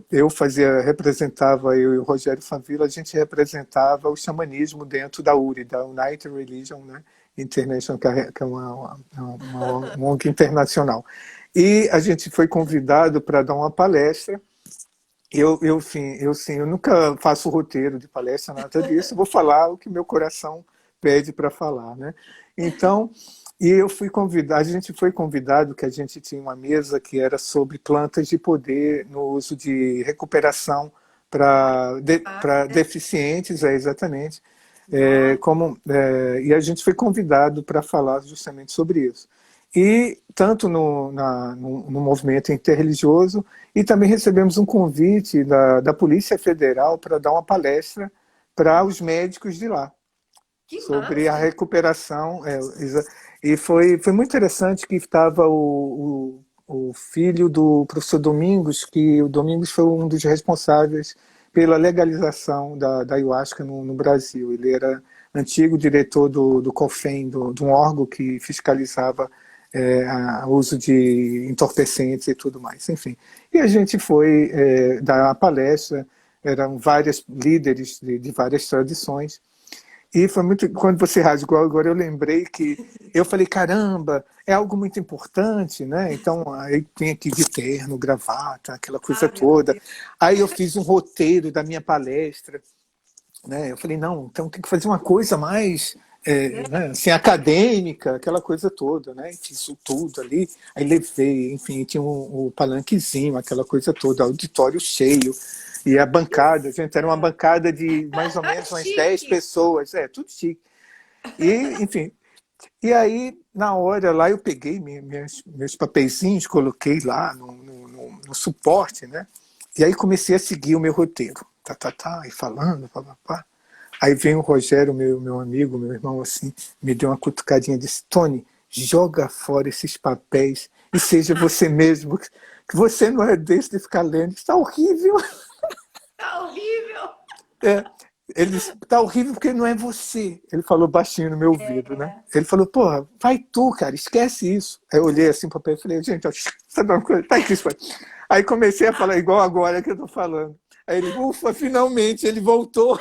representava, eu e o Rogério Fanvilla, a gente representava o xamanismo dentro da URI, da United Religion, né? International, que é uma ONG internacional. E a gente foi convidado para dar uma palestra. Eu nunca faço roteiro de palestra, nada disso. Vou falar o que meu coração pede para falar, né? Então, a gente foi convidado, que a gente tinha uma mesa que era sobre plantas de poder no uso de recuperação para deficientes, exatamente. E a gente foi convidado para falar justamente sobre isso. e tanto no movimento interreligioso, e também recebemos um convite da Polícia Federal para dar uma palestra para os médicos de lá, Que sobre a massa! recuperação. E foi muito interessante que estava o filho do professor Domingos, que o Domingos foi um dos responsáveis pela legalização da ayahuasca no Brasil. Ele era antigo diretor do COFEN, de um órgão que fiscalizava o uso de entorpecentes e tudo mais. Enfim, e a gente foi dar a palestra, eram vários líderes de várias tradições, e foi muito. Quando você rasgou agora, eu lembrei que eu falei, caramba, é algo muito importante, né? Então, aí tem aqui de terno, gravata, aquela coisa Ah, meu toda. Deus. Aí eu fiz um roteiro da minha palestra, né? Eu falei, não, então tem que fazer uma coisa mais né, assim, acadêmica, aquela coisa toda, né? E fiz isso tudo ali, aí levei, enfim, tinha um palanquezinho, aquela coisa toda, auditório cheio. E a bancada, gente, era uma bancada de mais ou menos umas 10 Chique! pessoas, tudo chique. E, enfim, e aí, na hora lá, eu peguei meus papeizinhos, coloquei lá no suporte, né? E aí comecei a seguir o meu roteiro. E falando, pá. Aí vem o Rogério, meu amigo, meu irmão, assim, me deu uma cutucadinha e disse, Tony, joga fora esses papéis e seja você mesmo, que você não é desse de ficar lendo, está horrível. Tá horrível! É, ele disse, tá horrível porque não é você. Ele falou baixinho no meu ouvido, né? É. Ele falou, porra, vai tu, cara, esquece isso. Aí eu olhei assim pro papel e falei, gente, ó, sabe uma coisa? Tá aqui isso aí. Aí comecei a falar igual agora que eu tô falando. Aí ele, ufa, finalmente ele voltou.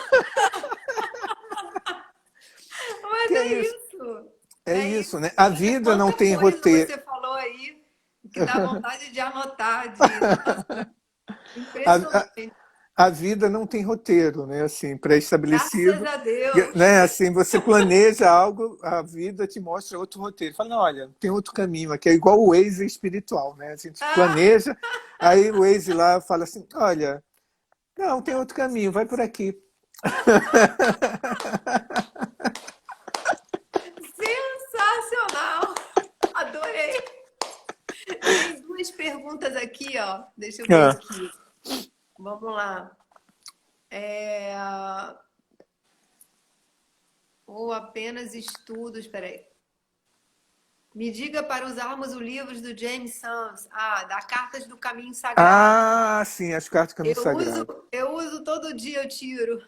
Mas Que é é isso? isso. É É isso, isso. né? A Olha vida não quanta tem coisa roteiro. você falou aí que dá vontade de anotar, nossa, A, a, impressionante. a vida não tem roteiro, né? Assim, Graças pré-estabelecido, a Deus. né? Assim, você planeja algo, a vida te mostra outro roteiro. Fala, não, olha, tem outro caminho aqui, é igual o Waze espiritual, né? A gente Ah, planeja, aí o Waze lá fala assim, olha, não, tem outro caminho, vai por aqui. sensacional! Adorei. Tem duas perguntas aqui, ó. Deixa eu ver Ah, aqui. Vamos lá. É... Ou apenas estudos, peraí. Me diga para usarmos o livro do James Sams, da Cartas do Caminho Sagrado. sim, as cartas do caminho Eu uso, sagrado. eu uso todo dia, eu tiro.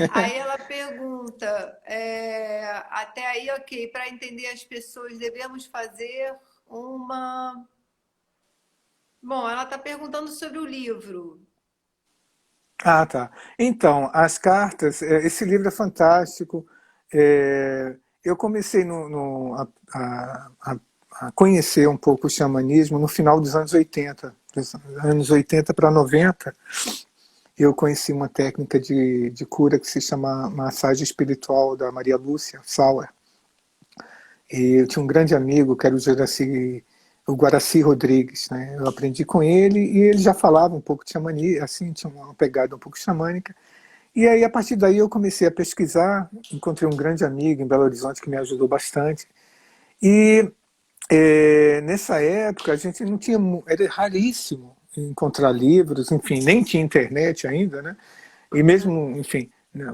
Aí ela pergunta, até aí, ok, para entender as pessoas, devemos fazer uma. Bom, ela está perguntando sobre o livro. Tá. Então, as cartas, esse livro é fantástico. Eu comecei a conhecer um pouco o xamanismo no final dos anos 80, dos anos 80 para 90. Eu conheci uma técnica de cura que se chama massagem espiritual da Maria Lúcia Sauer. E eu tinha um grande amigo, que era o Guaraci Rodrigues, né? Eu aprendi com ele e ele já falava um pouco de xamanismo, assim, tinha uma pegada um pouco xamânica. E aí, a partir daí, eu comecei a pesquisar, encontrei um grande amigo em Belo Horizonte que me ajudou bastante. E nessa época, a gente não tinha, era raríssimo encontrar livros, enfim, nem tinha internet ainda, né? E mesmo, enfim,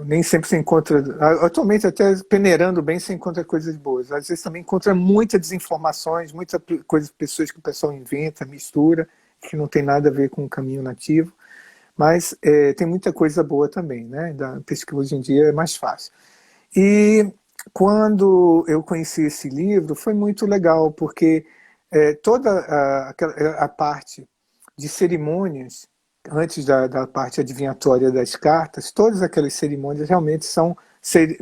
nem sempre se encontra. Atualmente, até peneirando bem, se encontra coisas boas. Às vezes também encontra muitas desinformações, muitas coisas, pessoas que o pessoal inventa, mistura, que não tem nada a ver com o caminho nativo. Mas tem muita coisa boa também, né? Da pesquisa hoje em dia é mais fácil. E quando eu conheci esse livro, foi muito legal, porque toda a parte de cerimônias, antes da parte adivinhatória das cartas, todas aquelas cerimônias realmente são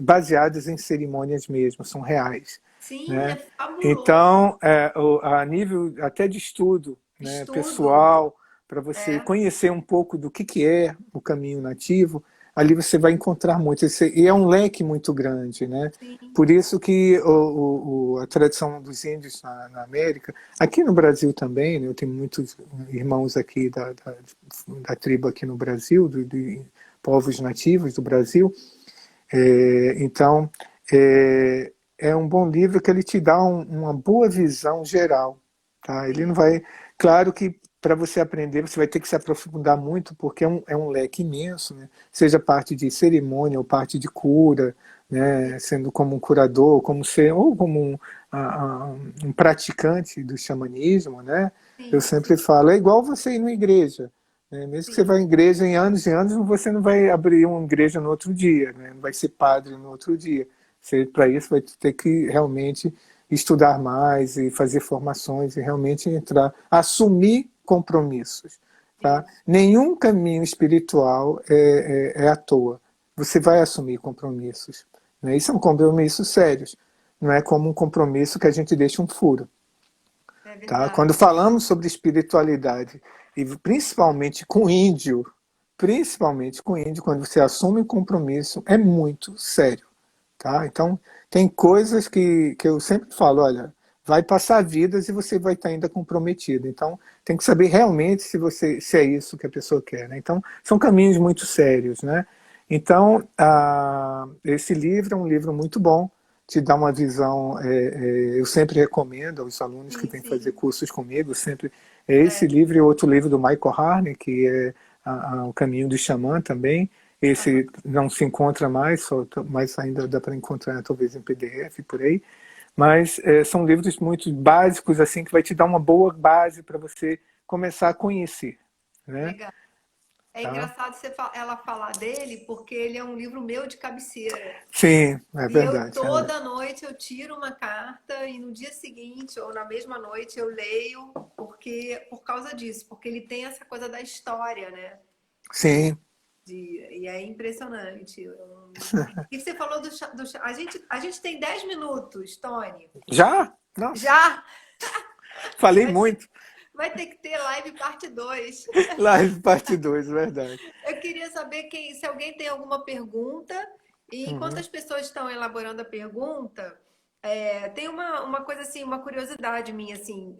baseadas em cerimônias mesmo, são reais. Sim, é Né? fabuloso. Então, a nível até de estudo, né, Estudo. pessoal, para você É, conhecer um pouco do que é o caminho nativo, ali você vai encontrar muito. E é um leque muito grande, né? sim. Por isso que a tradição dos índios na América, aqui no Brasil também, né, eu tenho muitos irmãos aqui da tribo aqui no Brasil, de povos nativos do Brasil, então, é um bom livro que ele te dá uma boa visão geral. Tá? Ele não vai... Claro que para você aprender, você vai ter que se aprofundar muito, porque é um leque imenso, né? Seja parte de cerimônia ou parte de cura, né? Sendo como um curador, como ser, ou como um praticante do xamanismo, né? Eu Sim, sempre sim, falo, é igual você ir na igreja. Né? Mesmo que você sim. vá em igreja em anos e anos, você não vai abrir uma igreja no outro dia, né? Não vai ser padre no outro dia. Você, para isso, vai ter que realmente estudar mais e fazer formações e realmente entrar, assumir compromissos. Tá? Isso. Nenhum caminho espiritual é à toa. Você vai assumir compromissos. Né? E são compromissos sérios. Não é como um compromisso que a gente deixa um furo. É Tá? Quando verdade. falamos sobre espiritualidade, e principalmente com índio, quando você assume um compromisso, é muito sério. Tá? Então, tem coisas que eu sempre falo, olha, vai passar vidas e você vai estar ainda comprometido. Então, tem que saber realmente se é isso que a pessoa quer. Né? Então, são caminhos muito sérios. Né? Então, esse livro é um livro muito bom, te dá uma visão, eu sempre recomendo aos alunos que Sim, vêm fazer sim. cursos comigo, sempre é esse É. livro e outro livro do Michael Harney, que é O Caminho do Xamã também. Aham. Esse não se encontra mais, mas ainda dá para encontrar talvez em PDF por aí. Mas são livros muito básicos assim que vai te dar uma boa base para você começar a conhecer, né? Legal. É Tá? engraçado ela falar dele, porque ele é um livro meu de cabeceira. Sim, é E eu verdade. toda noite eu tiro uma carta e no dia seguinte ou na mesma noite eu leio, porque por causa disso, porque ele tem essa coisa da história, né? Sim. E é impressionante. E você falou a gente tem 10 minutos, Tony. Já? Nossa, Já falei vai ter, muito. vai ter que ter live parte 2. Live parte 2, verdade. Eu queria saber se alguém tem alguma pergunta. E enquanto Uhum. as pessoas estão elaborando a pergunta, tem uma coisa assim, uma curiosidade minha assim.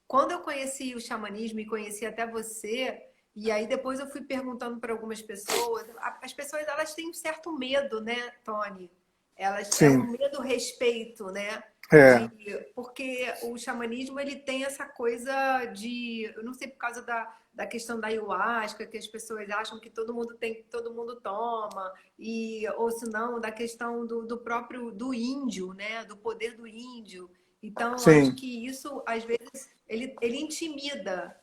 Quando eu conheci o xamanismo e conheci até você, e aí depois eu fui perguntando para algumas pessoas, as pessoas elas têm um certo medo, né, Tony? Elas é um Sim, medo respeito, né? é. Porque o xamanismo ele tem essa coisa de, eu não sei por causa da questão da ayahuasca, que as pessoas acham que todo mundo tem, que todo mundo toma, ou se não, da questão do próprio do índio, né? Do poder do índio. Então, acho Sim. que isso, às vezes, ele intimida,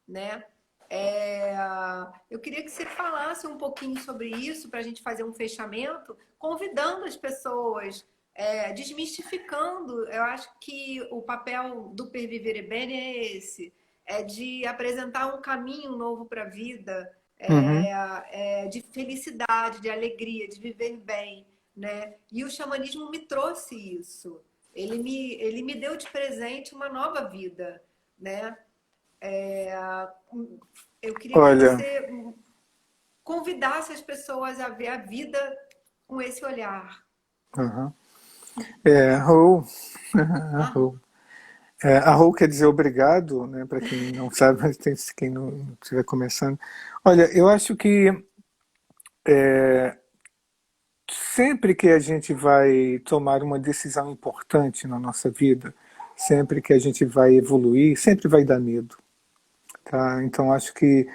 né? É, eu queria que você falasse um pouquinho sobre isso para a gente fazer um fechamento, convidando as pessoas, desmistificando. Eu acho que o papel do Pervivere Bene é esse, é de apresentar um caminho novo para a vida, Uhum. de felicidade, de alegria, de viver bem, né? E o xamanismo me trouxe isso. Ele me deu de presente uma nova vida, né? Eu queria que Olha, você convidasse as pessoas a ver a vida com esse olhar. uhum. Raul, Aham. Raul. Arrou quer dizer obrigado, né, para quem não sabe, mas tem quem não estiver começando. Olha, eu acho que sempre que a gente vai tomar uma decisão importante na nossa vida, sempre que a gente vai evoluir, sempre vai dar medo. Tá? Então acho que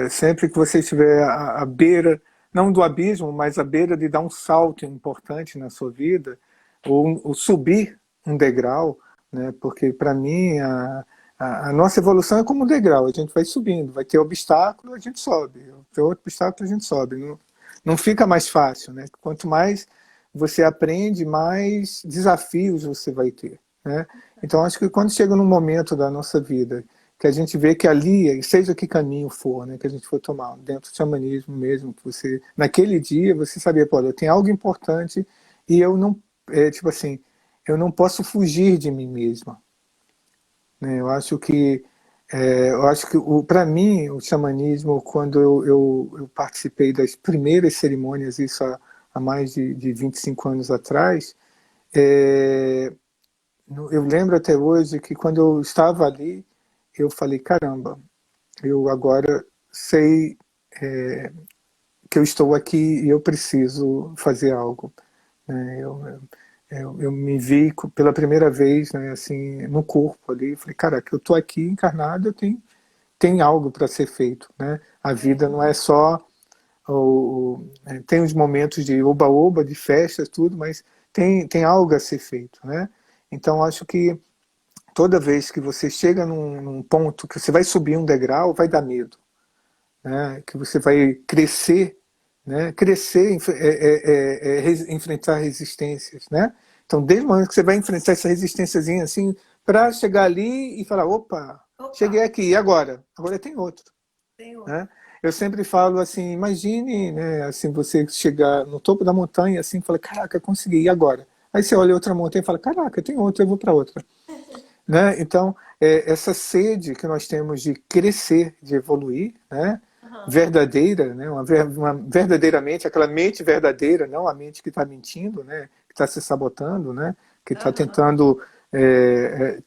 sempre que você estiver à beira, não do abismo, mas à beira de dar um salto importante na sua vida, ou subir um degrau, né? Porque para mim a nossa evolução é como um degrau, a gente vai subindo, vai ter obstáculo, a gente sobe, tem outro obstáculo, a gente sobe. Não, não fica mais fácil, né? Quanto mais você aprende, mais desafios você vai ter, né? Então acho que quando chega num momento da nossa vida que a gente vê que ali, seja que caminho for, né, que a gente for tomar, dentro do xamanismo mesmo, que você, naquele dia, você sabia, pô, tem algo importante e eu não, tipo assim, eu não posso fugir de mim mesma. Né? Eu acho que para mim, o xamanismo, quando eu participei das primeiras cerimônias, isso há mais de 25 anos atrás, é, eu lembro até hoje que quando eu estava ali, eu falei, caramba, eu agora sei que eu estou aqui e eu preciso fazer algo. né? Eu me vi pela primeira vez, né, assim, no corpo ali. Falei, caraca, eu tô aqui encarnado, tem algo para ser feito, né? A vida não é só tem os momentos de oba-oba, de festa, tudo, mas tem algo a ser feito, né? Então acho que toda vez que você chega num ponto que você vai subir um degrau, vai dar medo, né? Que você vai crescer, né? Crescer, enfrentar resistências, né? Então, desde o momento que você vai enfrentar essa resistênciazinha assim, para chegar ali e falar, opa, Opa, cheguei aqui, e agora? Agora tem outro, tem outro. né? Eu sempre falo assim, imagine, né, assim, você chegar no topo da montanha assim, e fala, caraca, consegui, e agora? Aí você olha outra montanha e fala, caraca, tem outra, eu vou para outra, né? Então, essa sede que nós temos de crescer, de evoluir, né? Aham. Verdadeira, né? Verdadeiramente, aquela mente verdadeira, não a mente que está mentindo, né? Que está se sabotando, né? Que está Aham. tentando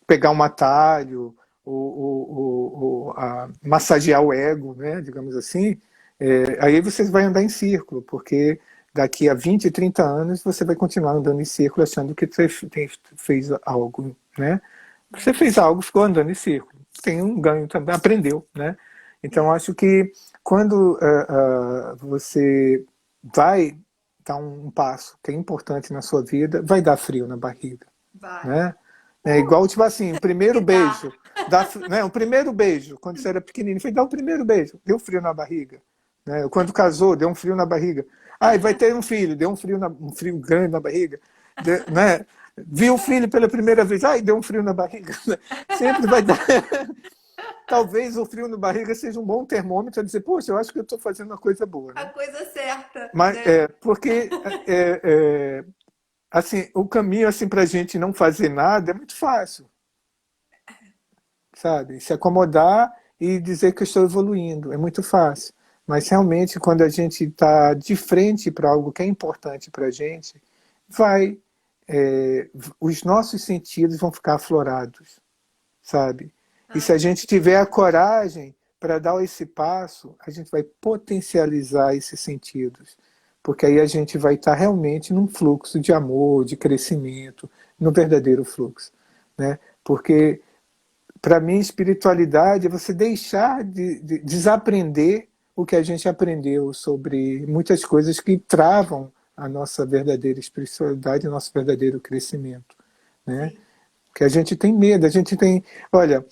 pegar um atalho, massagear o ego, né? Digamos assim. Aí você vai andar em círculo, porque daqui a 20, 30 anos você vai continuar andando em círculo achando que fez algo, né? Você fez algo, ficou andando em círculo. Tem um ganho também, aprendeu, né? Então Sim, acho que quando você vai dar um passo que é importante na sua vida, vai dar frio na barriga, vai. né? É igual, tipo assim, o primeiro E dá. beijo, né? O primeiro beijo, quando você era pequenininho, foi dar o primeiro beijo, deu frio na barriga, né? Quando casou, deu um frio na barriga. Ah, e vai ter um filho, deu um frio grande na barriga, né? Viu o filho pela primeira vez, ai, deu um frio na barriga. Sempre vai dar. Talvez o frio na barriga seja um bom termômetro a dizer, poxa, eu acho que eu estou fazendo uma coisa boa, A né? coisa certa, Mas né? porque assim, o caminho assim para a gente não fazer nada é muito fácil, sabe? Se acomodar e dizer que eu estou evoluindo é muito fácil. Mas realmente, quando a gente está de frente para algo que é importante para a gente, vai, os nossos sentidos vão ficar aflorados, sabe? E se Ai, a gente tiver a coragem para dar esse passo, a gente vai potencializar esses sentidos, porque aí a gente vai estar realmente num fluxo de amor, de crescimento, no verdadeiro fluxo, né? Porque para mim espiritualidade é você deixar de desaprender o que a gente aprendeu sobre muitas coisas que travam a nossa verdadeira espiritualidade, o nosso verdadeiro crescimento, né? sim. Que a gente tem medo, a gente tem, olha,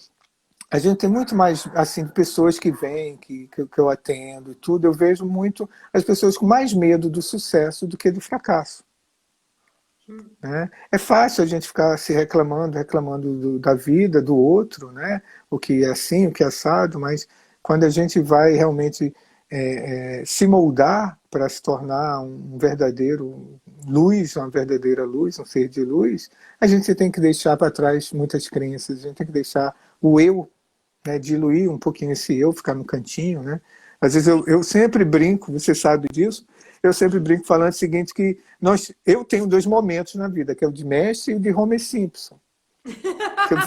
a gente tem muito mais, assim, pessoas que vêm, que eu atendo e tudo, eu vejo muito as pessoas com mais medo do sucesso do que do fracasso. Hum. Né? É fácil a gente ficar se reclamando da vida, do outro, né? O que é assim, o que é assado, mas quando a gente vai realmente se moldar para se tornar um verdadeiro luz, uma verdadeira luz, um ser de luz, a gente tem que deixar para trás muitas crenças, a gente tem que deixar o eu, né, diluir um pouquinho esse eu, ficar no cantinho, né? Às vezes eu sempre brinco, você sabe disso, eu sempre brinco falando o seguinte, que eu tenho dois momentos na vida, que é o de mestre e o de Homer Simpson. Que eu,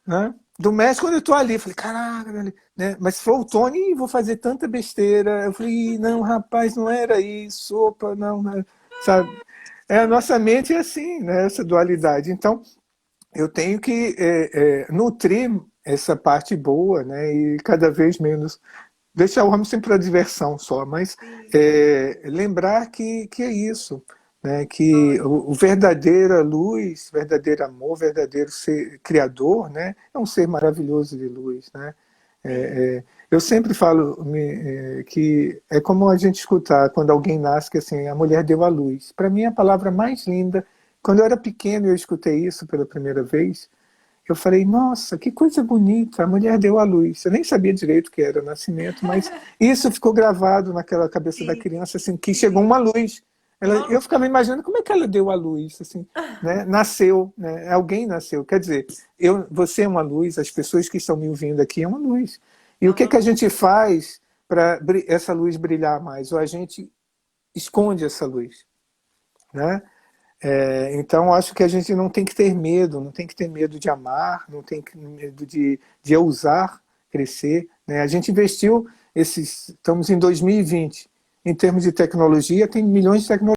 né? Do mestre, quando eu estou ali, eu falei, caraca, né? Mas se for o Tony, vou fazer tanta besteira. Eu falei, não, rapaz, não era isso, opa, não, não, sabe? A nossa mente é assim, né? Essa dualidade. Então, eu tenho que nutrir essa parte boa, né? E cada vez menos deixar o homem sempre para diversão só, mas Sim. lembrar que é isso, né? Que Olha, o verdadeira luz, verdadeiro amor, verdadeiro ser criador, né? É um ser maravilhoso de luz, né? sim. Eu sempre falo que é como a gente escutar quando alguém nasce que assim, a mulher deu à luz. Para mim, a palavra mais linda, quando eu era pequeno e eu escutei isso pela primeira vez, eu falei, nossa, que coisa bonita, a mulher deu à luz. Eu nem sabia direito o que era nascimento, mas isso ficou gravado naquela cabeça da Sim, criança, assim, que chegou sim. uma luz. Uma Eu ficava luz. imaginando como é que ela deu à luz, assim, né? Nasceu, né? Alguém nasceu. Quer dizer, você é uma luz, as pessoas que estão me ouvindo aqui é uma luz. E É o que, uma que a luz. gente faz para essa luz brilhar mais? Ou a gente esconde essa luz, né? Então, acho que a gente não tem que ter medo, não tem que ter medo de amar, não tem que ter medo de ousar crescer. Né? A gente investiu estamos em 2020, em termos de tecnologia, tem milhões de tecnologias.